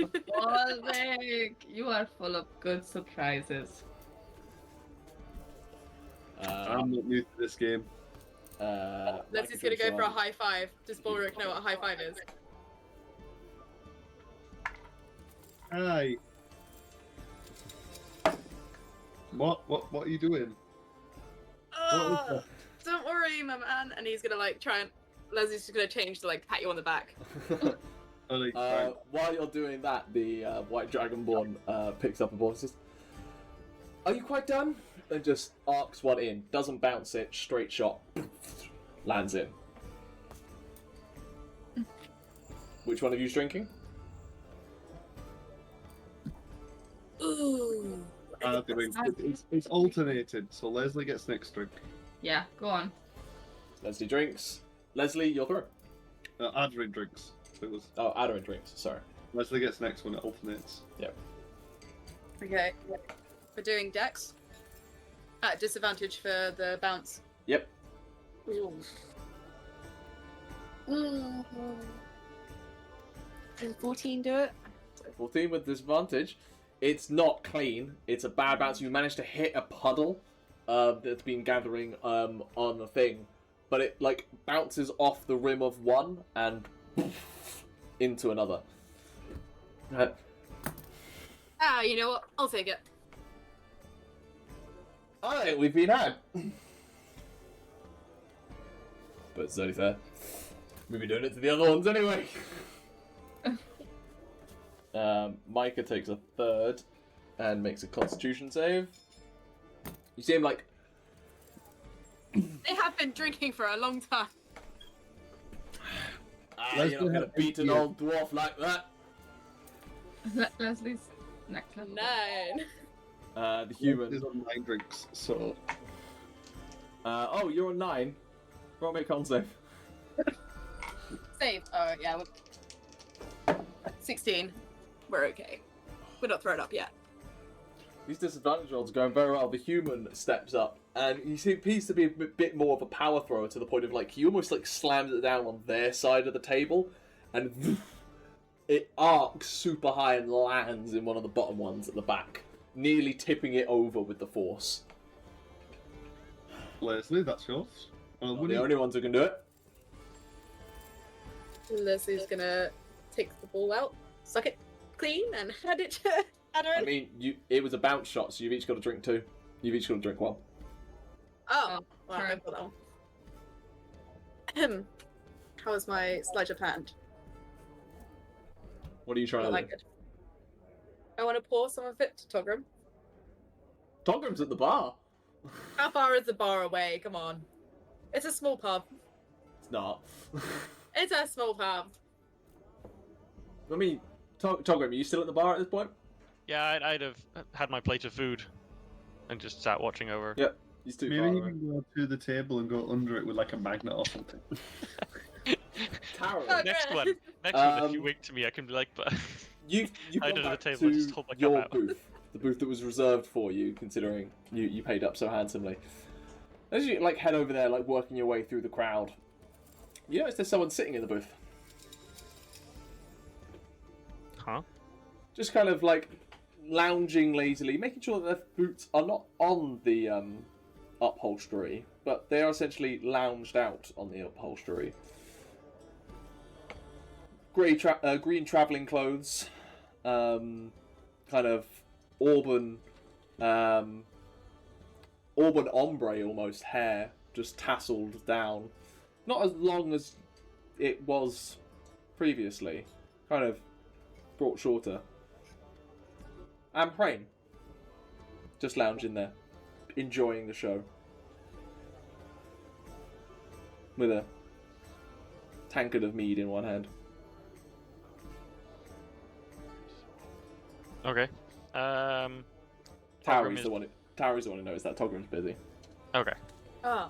Balrick, you are full of good surprises. I'm not new to this game. Leslie's gonna go for a high five. Does Balrick know what a high five is? Hi. What are you doing? Oh, don't worry, my man. And he's gonna like try and. Leslie's just gonna change to like pat you on the back. While you're doing that, the white dragonborn picks up a ball and says, "Are you quite done?" And just arcs one in. Doesn't bounce it. Straight shot. Lands in. Which one of you's drinking? Ooh. It's alternated, so Lesley gets next drink. Yeah, go on. Lesley drinks. Lesley, you're through. Aderyn drinks. It was Aderyn drinks. Sorry. Lesley gets next when it alternates. Yep. Okay. We're doing dex. At disadvantage for the bounce. Yep. Ooh. Can 14 do it? 14 with disadvantage. It's not clean. It's a bad bounce. You managed to hit a puddle that's been gathering on the thing, but it like bounces off the rim of one and into another. You know what? I'll take it. Alright, we've been had. But it's only fair. We've been doing it to the other ones anyway. Micah takes a third and makes a Constitution save. You see him like... They have been drinking for a long time. You're not gonna beat an old dwarf like that. Leslie's next level. 9. The human is on 9 drinks, so... oh, you're on 9. Roll me a con save. Save. Oh, yeah. 16. We're okay. We're not thrown up yet. These disadvantage rolls are going very well. The human steps up, and he appears to be a bit more of a power thrower to the point of like he almost like slams it down on their side of the table, and it arcs super high and lands in one of the bottom ones at the back, nearly tipping it over with the force. Lesley, that's yours. Not the only ones who can do it. Leslie's gonna take the ball out, suck it clean, and hand it to Aderyn. I mean, it was a bounce shot, so you've each got to drink 2. You've each got to drink 1. Oh, well, sure. I've got that one. How was my sleight of hand? What are you trying to do? Good. I want to pour some of it to Togrim. Togrim's at the bar. How far is the bar away? Come on. It's a small pub. It's not. It's a small pub. I mean, Togrim, are you still at the bar at this point? Yeah, I'd have had my plate of food and just sat watching over. Yep. He's too Maybe far you away. can go to the table and go under it with like a magnet or something. Tauri. Next one, if you wink to me, I can be like, but You've I gone did at back the table, to I just hold my cup your out. booth, the booth that was reserved for you, considering you paid up so handsomely. As you like head over there, like working your way through the crowd, you notice there's someone sitting in the booth, Huh? just kind of like lounging lazily, making sure that their boots are not on the upholstery, but they are essentially lounged out on the upholstery. Green travelling clothes, kind of auburn ombre almost hair, just tasseled down. Not as long as it was previously, kind of brought shorter. And Prain, just lounging there, enjoying the show. With a tankard of mead in one hand. Okay. Tauri's Togrim the one who knows that Togrim's busy. Okay. Oh.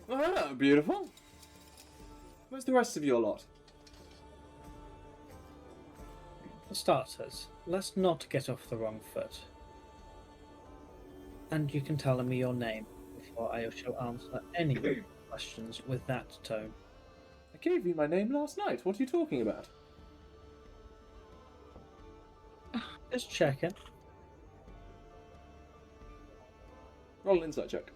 Oh, beautiful. Where's the rest of your lot? For starters, let's not get off the wrong foot. And you can tell me your name before I shall answer any questions with that tone. I gave you my name last night. What are you talking about? Just checking. Roll an insight check.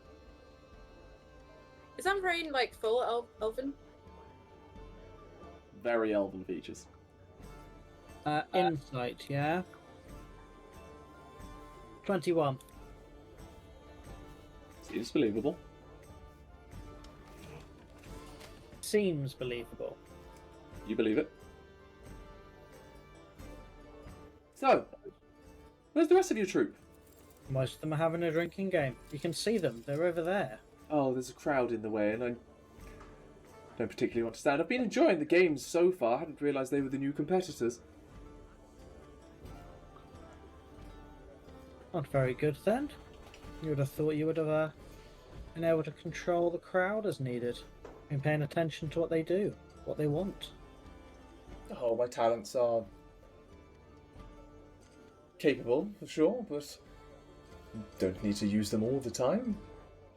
Is Umbreon like full elven? Very elven features. Insight, yeah. 21. Seems believable. Seems believable. You believe it. So, where's the rest of your troop? Most of them are having a drinking game. You can see them. They're over there. Oh, there's a crowd in the way, and I don't particularly want to stand. I've been enjoying the games so far. I hadn't realised they were the new competitors. Not very good then. You would have thought you would have been able to control the crowd as needed. Been paying attention to what they do, what they want. Oh, my talents are capable, for sure, but don't need to use them all the time.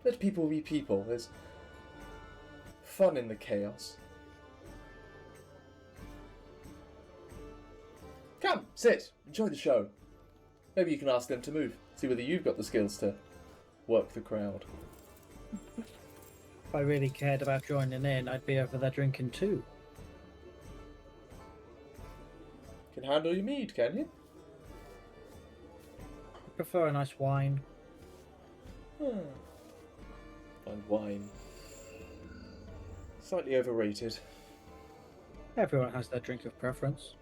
Let people be people. There's fun in the chaos. Come, sit, enjoy the show. Maybe you can ask them to move, see whether you've got the skills to work the crowd. If I really cared about joining in, I'd be over there drinking too. Can handle your mead, can you? I prefer a nice wine. Find wine. Slightly overrated. Everyone has their drink of preference.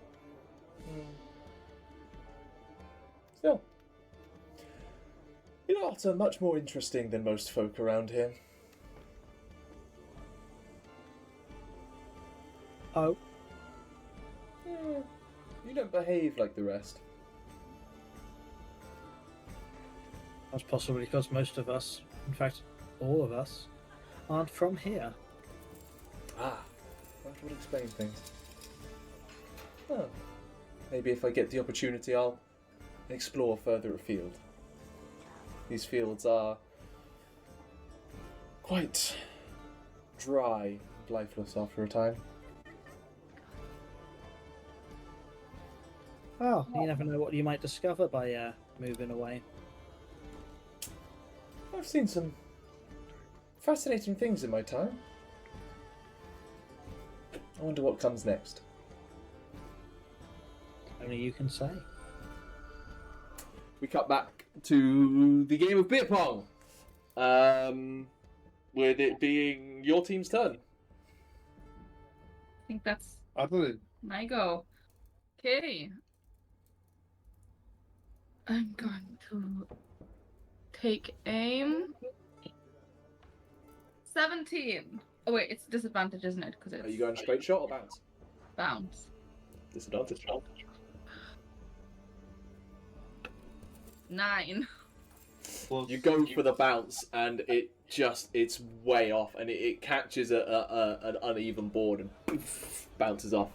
Still. You lot are much more interesting than most folk around here. Oh, You don't behave like the rest. that's possibly because most of us, in fact, all of us, aren't from here. Ah, that would explain things. Oh, maybe if I get the opportunity I'll explore further afield. These fields are quite dry and lifeless after a time. Oh, you never know what you might discover by moving away. I've seen some fascinating things in my time. I wonder what comes next. Only you can say. We cut back to the game of beer pong, with it being your team's turn. I think that's Aderyn. my go. Okay. I'm going to take aim. 17. Oh wait, it's disadvantage, isn't it? Because it's Are you going straight shot or bounce? bounce. Disadvantage. 9. Plus, You go for the bounce, and it's way off, and it catches an uneven board and poof, bounces off.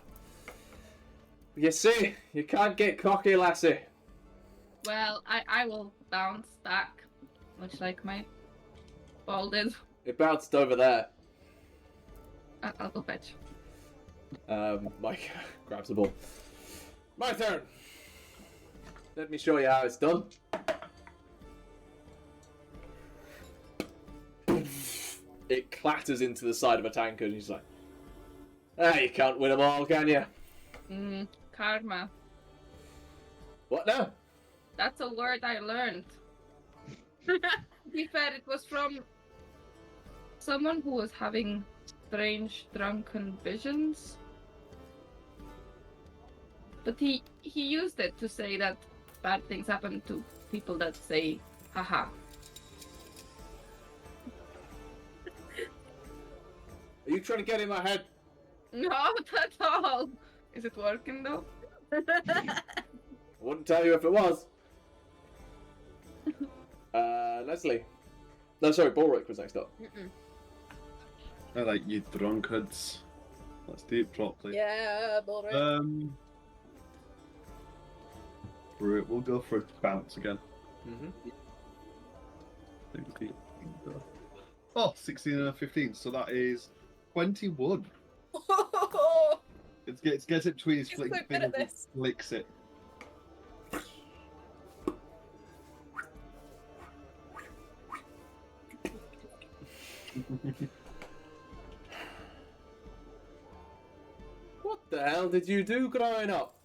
You see, you can't get cocky, lassie. Well, I will bounce back, much like my ball did. It bounced over there. I'll go fetch. Mike grabs the ball. My turn. Let me show you how it's done. It clatters into the side of a tankard, and he's like, you can't win them all, can you? Karma. What now? That's a word I learned. He said it was from someone who was having strange drunken visions. But he used it to say that bad things happen to people that say haha. Are you trying to get in my head? Not at all. Is it working though? I wouldn't tell you if it was. Lesley. No, sorry, Balrick was next up. I like you drunkards. Let's do it properly. Yeah, Balrick. Right, we'll go for a bounce again. Oh, 16 and a 15, so that is 21. It gets it between his He's so fingers good at and this. flicks it. What the hell did you do growing up?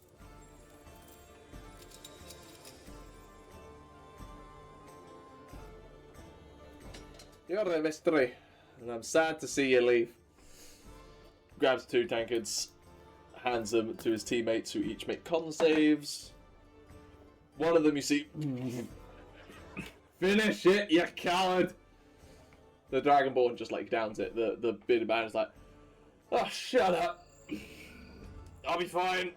You're a mystery, and I'm sad to see you leave. Grabs 2 tankards, hands them to his teammates who each make con saves. One of them you see... Finish it, you coward! The Dragonborn just like downs it. The bearded man is like, oh, shut up! I'll be fine!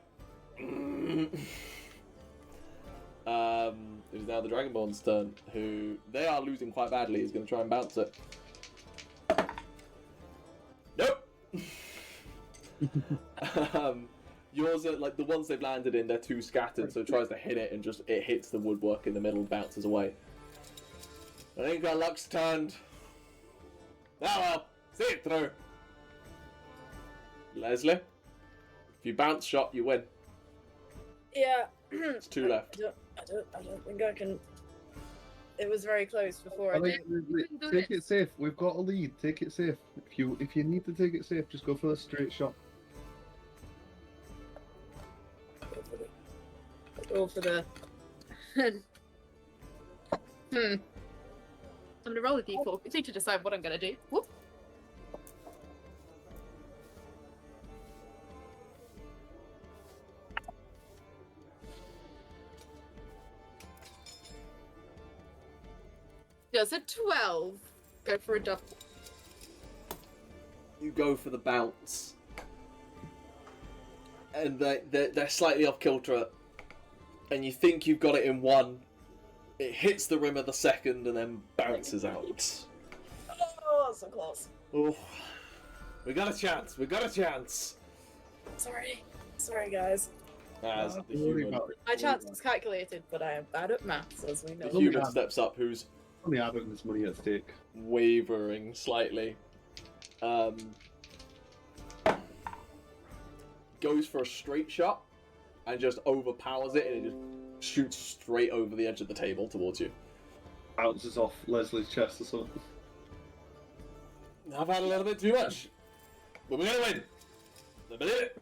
It is now the Dragonborn's turn, who they are losing quite badly. He's going to try and bounce it. Nope! Yours are like the ones they've landed in, they're too scattered, so it tries to hit it and just it hits the woodwork in the middle and bounces away. I think our luck's turned. Ah well, see it through. Lesley, if you bounce shot, you win. Yeah. It's 2 left. I don't think I can. It was very close before I I think did. take it safe. We've got a lead. Take it safe. If you need to take it safe, just go for a straight shot. Go for the. I'm gonna roll a d4. I need to decide what I'm gonna do. Whoop. Does a 12 go for a double? You go for the bounce. And they're slightly off kilter. And you think you've got it in one. It hits the rim of the second and then bounces out. Oh, so close. Oh, we got a chance. We got a chance. Sorry, guys. As the Don't worry human, about it. My chance was calculated, but I am bad at maths, as we know. the human steps up, who's Only having this money at stake. wavering slightly. Goes for a straight shot and just overpowers it, and it just shoots straight over the edge of the table towards you. Bounces off Leslie's chest or something. I've had a little bit too much, but we're gonna win. I believe it.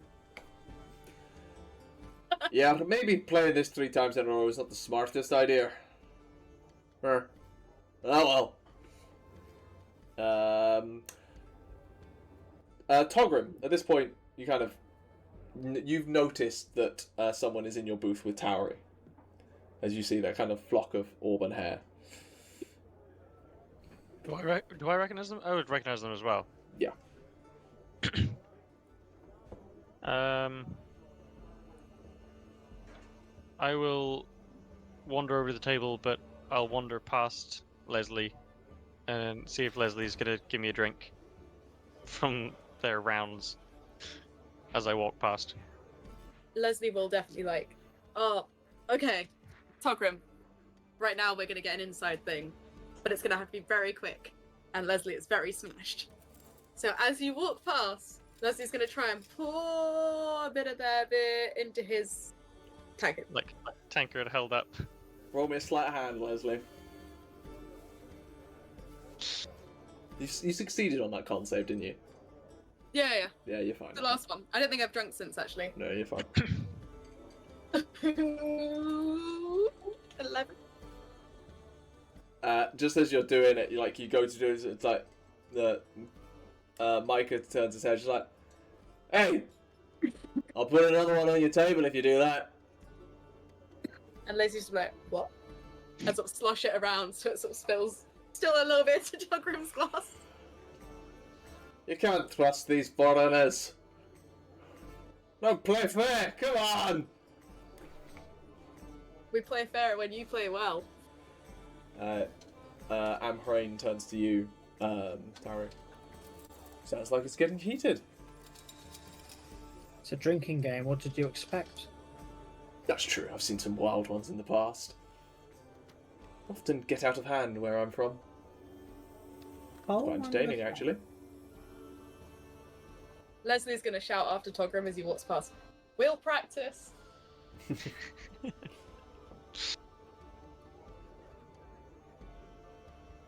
Yeah, maybe playing this 3 times in a row is not the smartest idea. Oh well. Togrim, at this point, you've noticed that someone is in your booth with Tauri, as you see that kind of flock of auburn hair. Do I recognize them? I would recognize them as well. Yeah. I will wander over the table, but I'll wander past Lesley and see if Lesley's gonna give me a drink from their rounds as I walk past. Lesley will definitely oh, okay, Togrim, right now we're gonna get an inside thing, but it's gonna have to be very quick, and Lesley is very smashed. So as you walk past, Leslie's gonna try and pour a bit of their beer into his tankard. Like tankard held up. Roll me a sleight of hand, Lesley. You succeeded on that con save, didn't you? Yeah. Yeah, you're fine. The last one. I don't think I've drunk since, actually. No, you're fine. 11. Just as you're doing it, you go to do it, it's like the Micah turns his head, she's like, "Hey, I'll put another one on your table if you do that." And Leslie's just like, what? And sort of slosh it around so it sort of spills still a little bit into Togrim's glass. You can't trust these foreigners. Don't play fair, come on! We play fair when you play well. Amhrain turns to you, Tauri. Sounds like it's getting heated. It's a drinking game. What did you expect? That's true, I've seen some wild ones in the past. Often get out of hand where I'm from. Oh, Quite entertaining, actually. Leslie's gonna shout after Togrim as he walks past. We'll practice.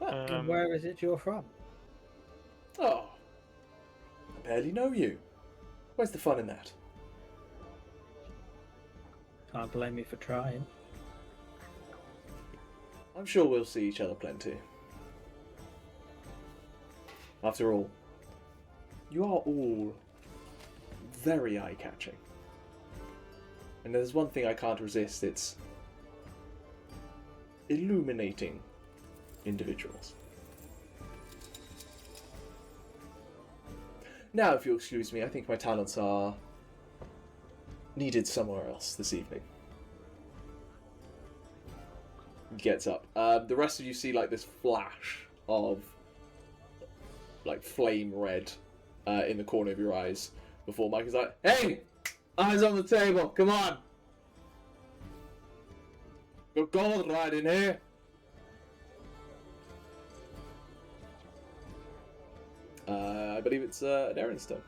And where is it you're from? Oh, I barely know you. Where's the fun in that? Can't blame me for trying. I'm sure we'll see each other plenty. After all, you are all very eye-catching. And there's one thing I can't resist, it's illuminating individuals. Now, if you'll excuse me, I think my talents are needed somewhere else this evening. He gets up. The rest of you see like this flash of like flame red in the corner of your eyes before Mike is like, "Hey, eyes on the table, come on, got gold right in here." I believe it's Aderyn's turn.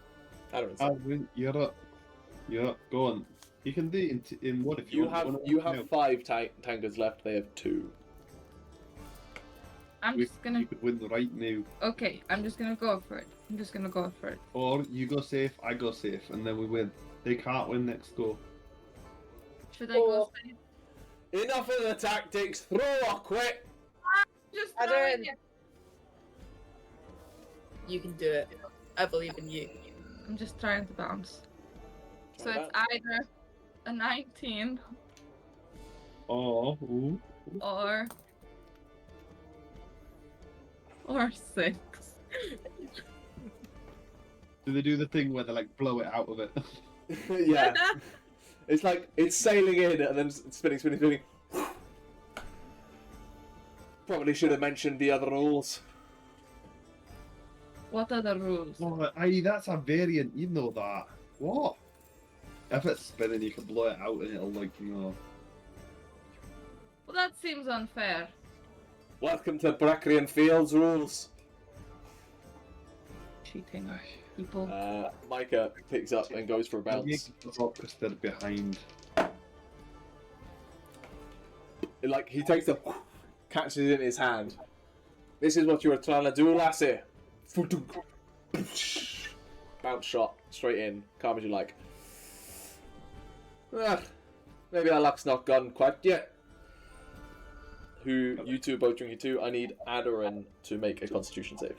Aderyn's turn. Aderyn, you're up. You're up. Go on. You can do it in one if You want. have you have 5 tankers left. They have 2. I'm just gonna. You could win right now. Okay, I'm just gonna go for it. I'm just gonna go for it. Or you go safe, I go safe, and then we win. They can't win next go. Should I go? Safe? Enough of the tactics. Throw or quit. Just Aderyn. throwing it. You can do it. I believe in you. I'm just trying to bounce. So Try it's either a 19 Oh, ooh. or 6. Do they do the thing where they like blow it out of it? Yeah. It's like it's sailing in and then spinning. Probably should have mentioned the other rules. What are the rules? Oh, aye, that's a variant. You know that. What? If it's spinning, you can blow it out and it'll like Well, that seems unfair. Welcome to Bracrian Fields rules. Cheating people. Micah picks up and goes for a bounce. Because they're behind. Like he takes the catches it in his hand. This is what you were trying to do, lassie. Bounce shot straight in, calm as you like. Maybe our luck's not gone quite yet. Who you two both drinking too? I need Aderyn to make a Constitution save.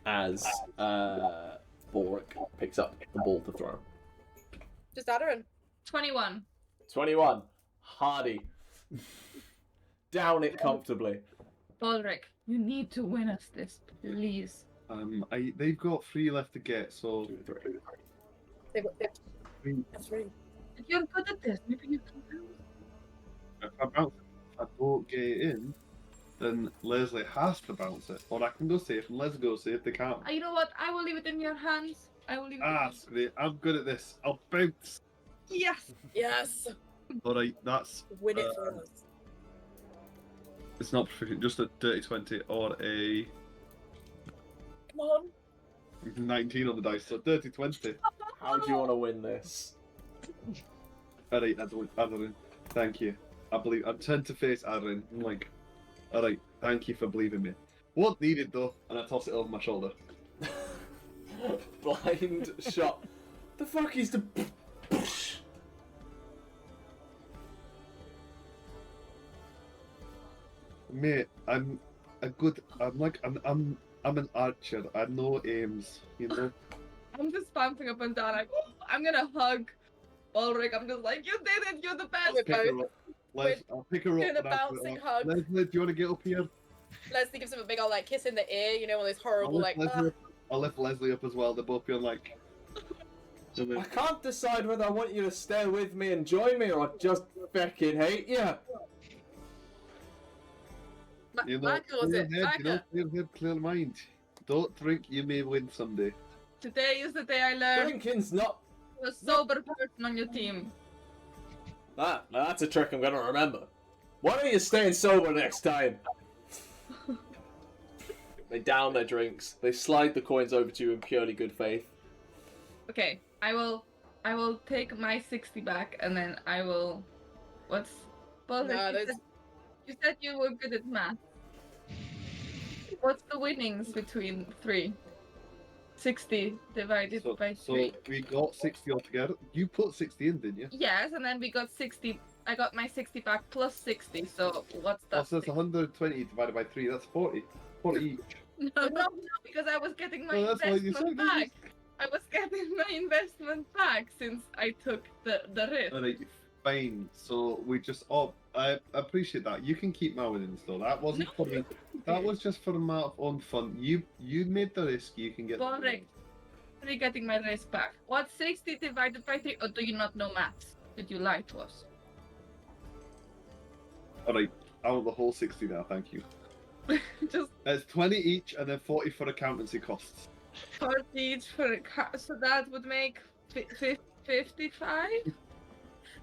As Balrick picks up the ball to throw. Just Aderyn. 21. 21. Hardy. Down it comfortably. Balrick, you need to win us this, please. They've got 3 left to get, so 2, 3. That's right. If you're good at this, maybe you can do it. if I don't get it in, then Lesley has to bounce it. Or I can go safe and Lesley go safe, they can't. You know what? I will leave it in your hands. I will leave it That's great. I'm good at this. I'll bounce. Yes! Yes. Alright, that's... Win it for us. It's not proficient, just a dirty 20 or a Come on. 19 on the dice, so dirty 20. How do you want to win this? Alright, Aderyn, thank you. I turned to face Aderyn. I'm like, alright, thank you for believing me. What needed though? And I toss it over my shoulder. Blind shot. The fuck is the... Mate, I'm an archer. I know aims, you know. I'm just bouncing up and down. I'm gonna hug Balrick. I'm just like, you did it. You're the best. We're Pick her both up. I'll pick her up. doing a and I'll put bouncing her hug. up. Lesley, do you want to get up here? Leslie gives him a big old like kiss in the ear, you know, one of those horrible like. I'll lift Lesley up as well. They're both being like. I can't decide whether I want you to stay with me and join me or just fucking hate you. You know, Micah was it? Micah. clear head, clear mind. Don't drink, you may win someday. Today is the day I learned Drinking's not... a sober person on your team. Now that's a trick I'm gonna remember. Why don't you stay sober next time? They down their drinks. They slide the coins over to you in purely good faith. Okay, I will take my 60 back, and then I will. What's? Balrick, No, you those- said, you said you were good at math. What's the winnings between 3? 60 divided by 3. So we got 60 altogether. You put 60 in, didn't you? Yes, and then we got 60. I got my 60 back plus 60. So what's Oh, that? so that's 120 divided by 3. That's 40. 40 each. No, because I was getting my No, that's what you investment said. didn't you? back. I was getting my investment back since I took the risk. All right, fine. So we just. Oh, I appreciate that. You can keep my winnings though. That wasn't No, for me. That was just for my own fun. You made the risk. You can get. Balrick, are you getting my risk back? What's 60 divided by 3? Or do you not know maths? Did you lie to us? All right. I want the whole 60 now. Thank you. Just It's 20 each and then 40 for accountancy costs. 40 each for a car, so that would make 55?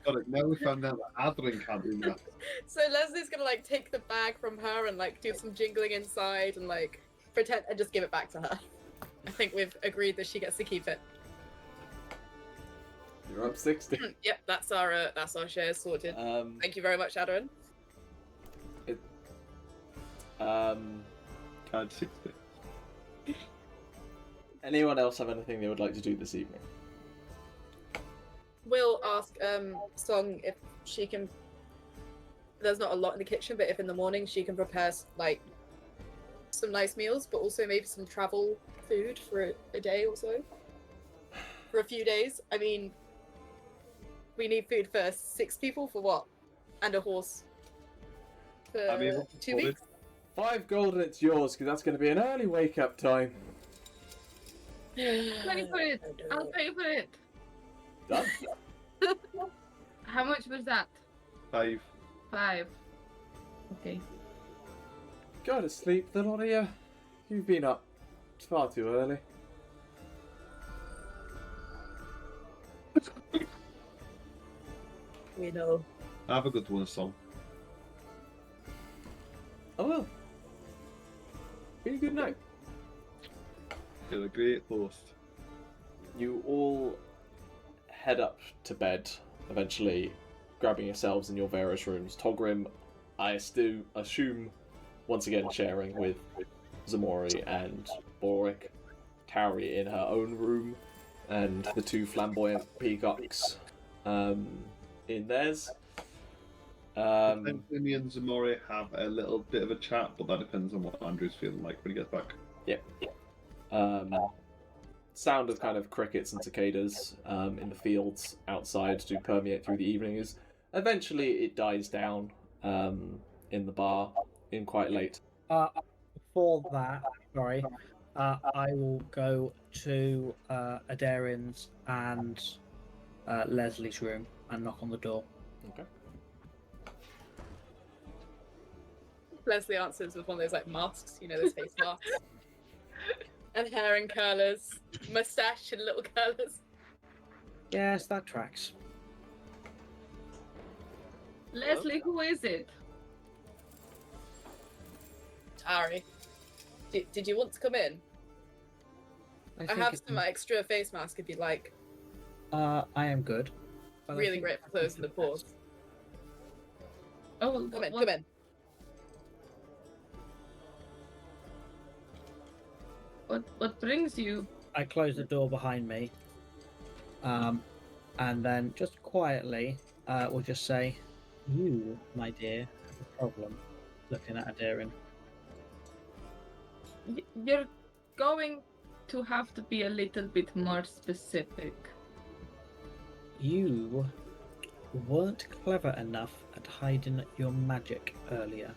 All right. Now we found out that Aderyn can't do that. So Leslie's gonna like take the bag from her and like do some jingling inside and like pretend and just give it back to her. I think we've agreed that she gets to keep it. You're up 60. Yep, that's our shares sorted. Thank you very much, Aderyn. Add 60. Anyone else have anything they would like to do this evening? We'll ask Song if she can. There's not a lot in the kitchen, but if in the morning she can prepare like some nice meals, but also maybe some travel food for a day or so, for a few days. I mean, we need food for 6 people for what, and a horse for I mean, 2 weeks. 5 gold and it's yours, because that's going to be an early wake-up time. Pay for it. I'll pay for it. Done. How much was that? 5. 5. Okay. Go to sleep, the lot of you. You've been up far too early. We know. Have a good one, Song. Oh well. Be a good night. You're a great host. You all head up to bed, eventually grabbing yourselves in your various rooms. Togrim, I still assume, once again sharing with Ximori and Balrick. Tauri in her own room, and the 2 flamboyant peacocks in theirs. I think me and Ximori have a little bit of a chat, but that depends on what Andrew's feeling like when he gets back. Sound of kind of crickets and cicadas in the fields outside do permeate through the evening. As eventually it dies down in the bar in quite late. Before that, sorry, I will go to Aderyn's and Leslie's room and knock on the door. Okay. Leslie answers with one of those like masks, you know, those face masks. And hair in curlers, mustache and little curlers. Yes, that tracks. Lesley, who is it? Tauri. Did you want to come in? I think have it- some extra face mask if you'd like. I am good. But I Really think- great for closing the pores. Oh, Come in, what- come in. What brings you? I close the door behind me, and then just quietly, we'll just say, "You, my dear, have a problem." Looking at Aderyn. You're going to have to be a little bit more specific. You weren't clever enough at hiding your magic earlier.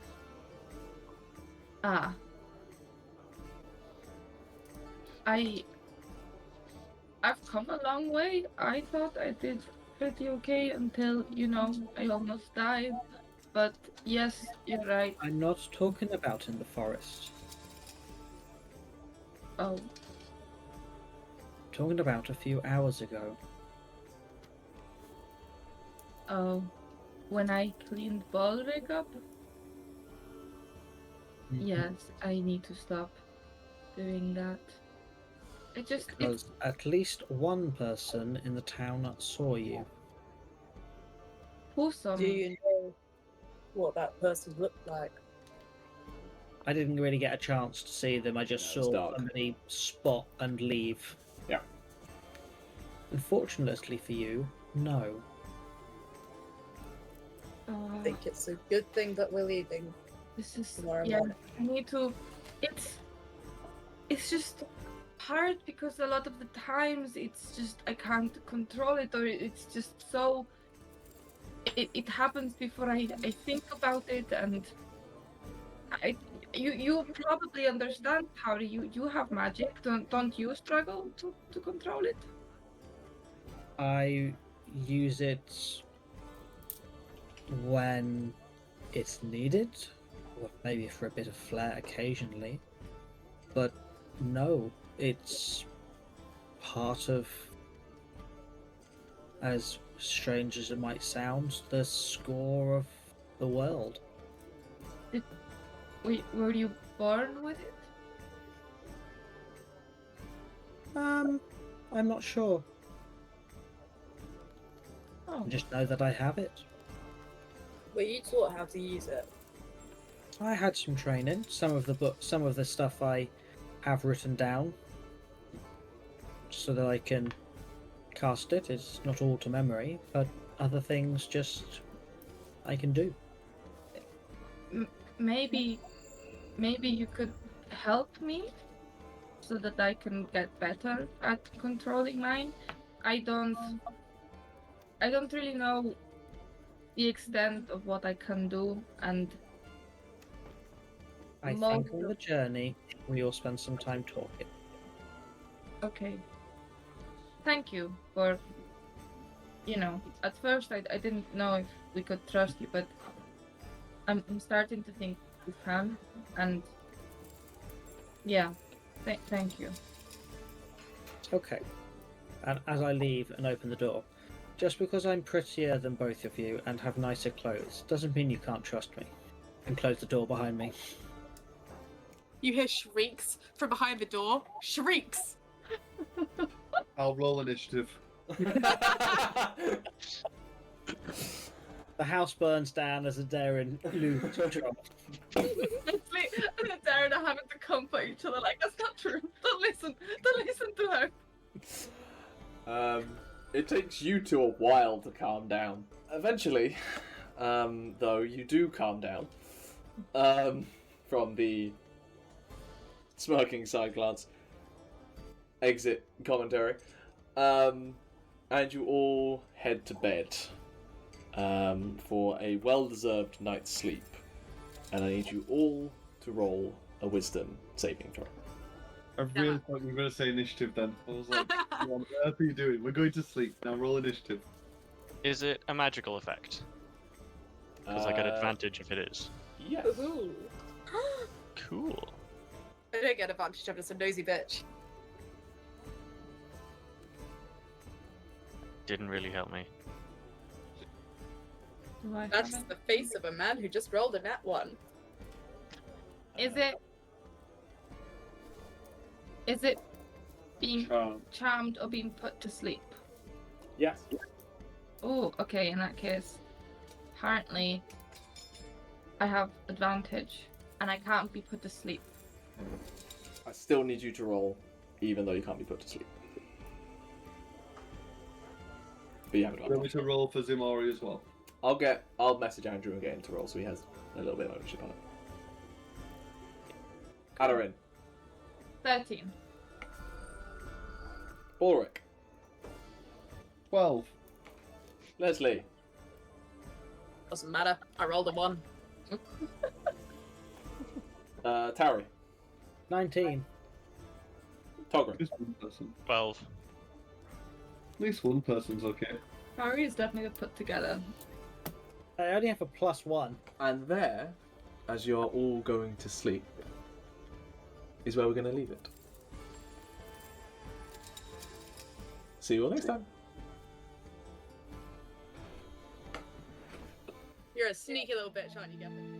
Ah. I've come a long way. I thought I did pretty okay until, I almost died. But yes, you're right. I'm not talking about in the forest. Oh, I'm talking about a few hours ago. when I cleaned Balrick up? Yes, I need to stop doing that. It's Because at least one person in the town saw you. who saw Do me? you know what that person looked like? I didn't really get a chance to see them. I just Yeah, it was saw dark. somebody spot and leave. Yeah. Unfortunately for you, no. I think it's a good thing that we're leaving This is tomorrow yeah. morning. I need to. It's just hard because a lot of the times it's just I can't control it, or it's just so. It happens before I think about it, and you probably understand how you have magic. Don't you struggle to control it? I use it when it's needed, or maybe for a bit of flair occasionally. But no, it's part of, as strange as it might sound, the score of the world. Were you born with it? I'm not sure. Oh, I just know that I have it. Were you taught how to use it? I had some training. Some of the stuff I have written down so that I can cast it. It's not all to memory, but other things just I can do. maybe you could help me so that I can get better at controlling mine. I don't really know the extent of what I can do, and I most think on the journey we will spend some time talking. okay. Thank you for, at first I didn't know if we could trust you, but I'm starting to think we can, and yeah, thank you. Okay. And as I leave and open the door, just because I'm prettier than both of you and have nicer clothes doesn't mean you can't trust me. And close the door behind me. You hear shrieks from behind the door. Shrieks! I'll roll initiative. The house burns down as Aderyn loots Trump. Lesley and Darren are having to comfort each other like, that's not true. Don't listen to her. It takes you two a while to calm down. Eventually, though, you do calm down. From the smirking side glance, exit commentary, and you all head to bed for a well-deserved night's sleep. And I need you all to roll a wisdom saving throw. I really thought you were going to say initiative then. I was like, what on earth are you doing? We're going to sleep. Now roll initiative. Is it a magical effect? Because I get advantage if it is. Yes. Ooh. Cool. I don't get advantage, I'm just a nosy bitch. Didn't really help me. Do I have That's it? the face of a man who just rolled a nat one. Is it being charmed or being put to sleep? Yes. Oh, okay, in that case, apparently I have advantage and I can't be put to sleep. I still need you to roll, even though you can't be put to sleep. But you have Do you want me advantage. to roll for Ximori as well? I'll message Andrew and get him to roll so he has a little bit of ownership on it. Aderyn. 13. Balrick. 12. Lesley. Doesn't matter. I rolled a 1. Tauri. 19. Togrim. Just one person. 12. At least one person's okay. Tauri is definitely put together. I only have a +1. And there, as you're all going to sleep, is where we're going to leave it. See you all next time. You're a sneaky little bitch, aren't you, Gavin?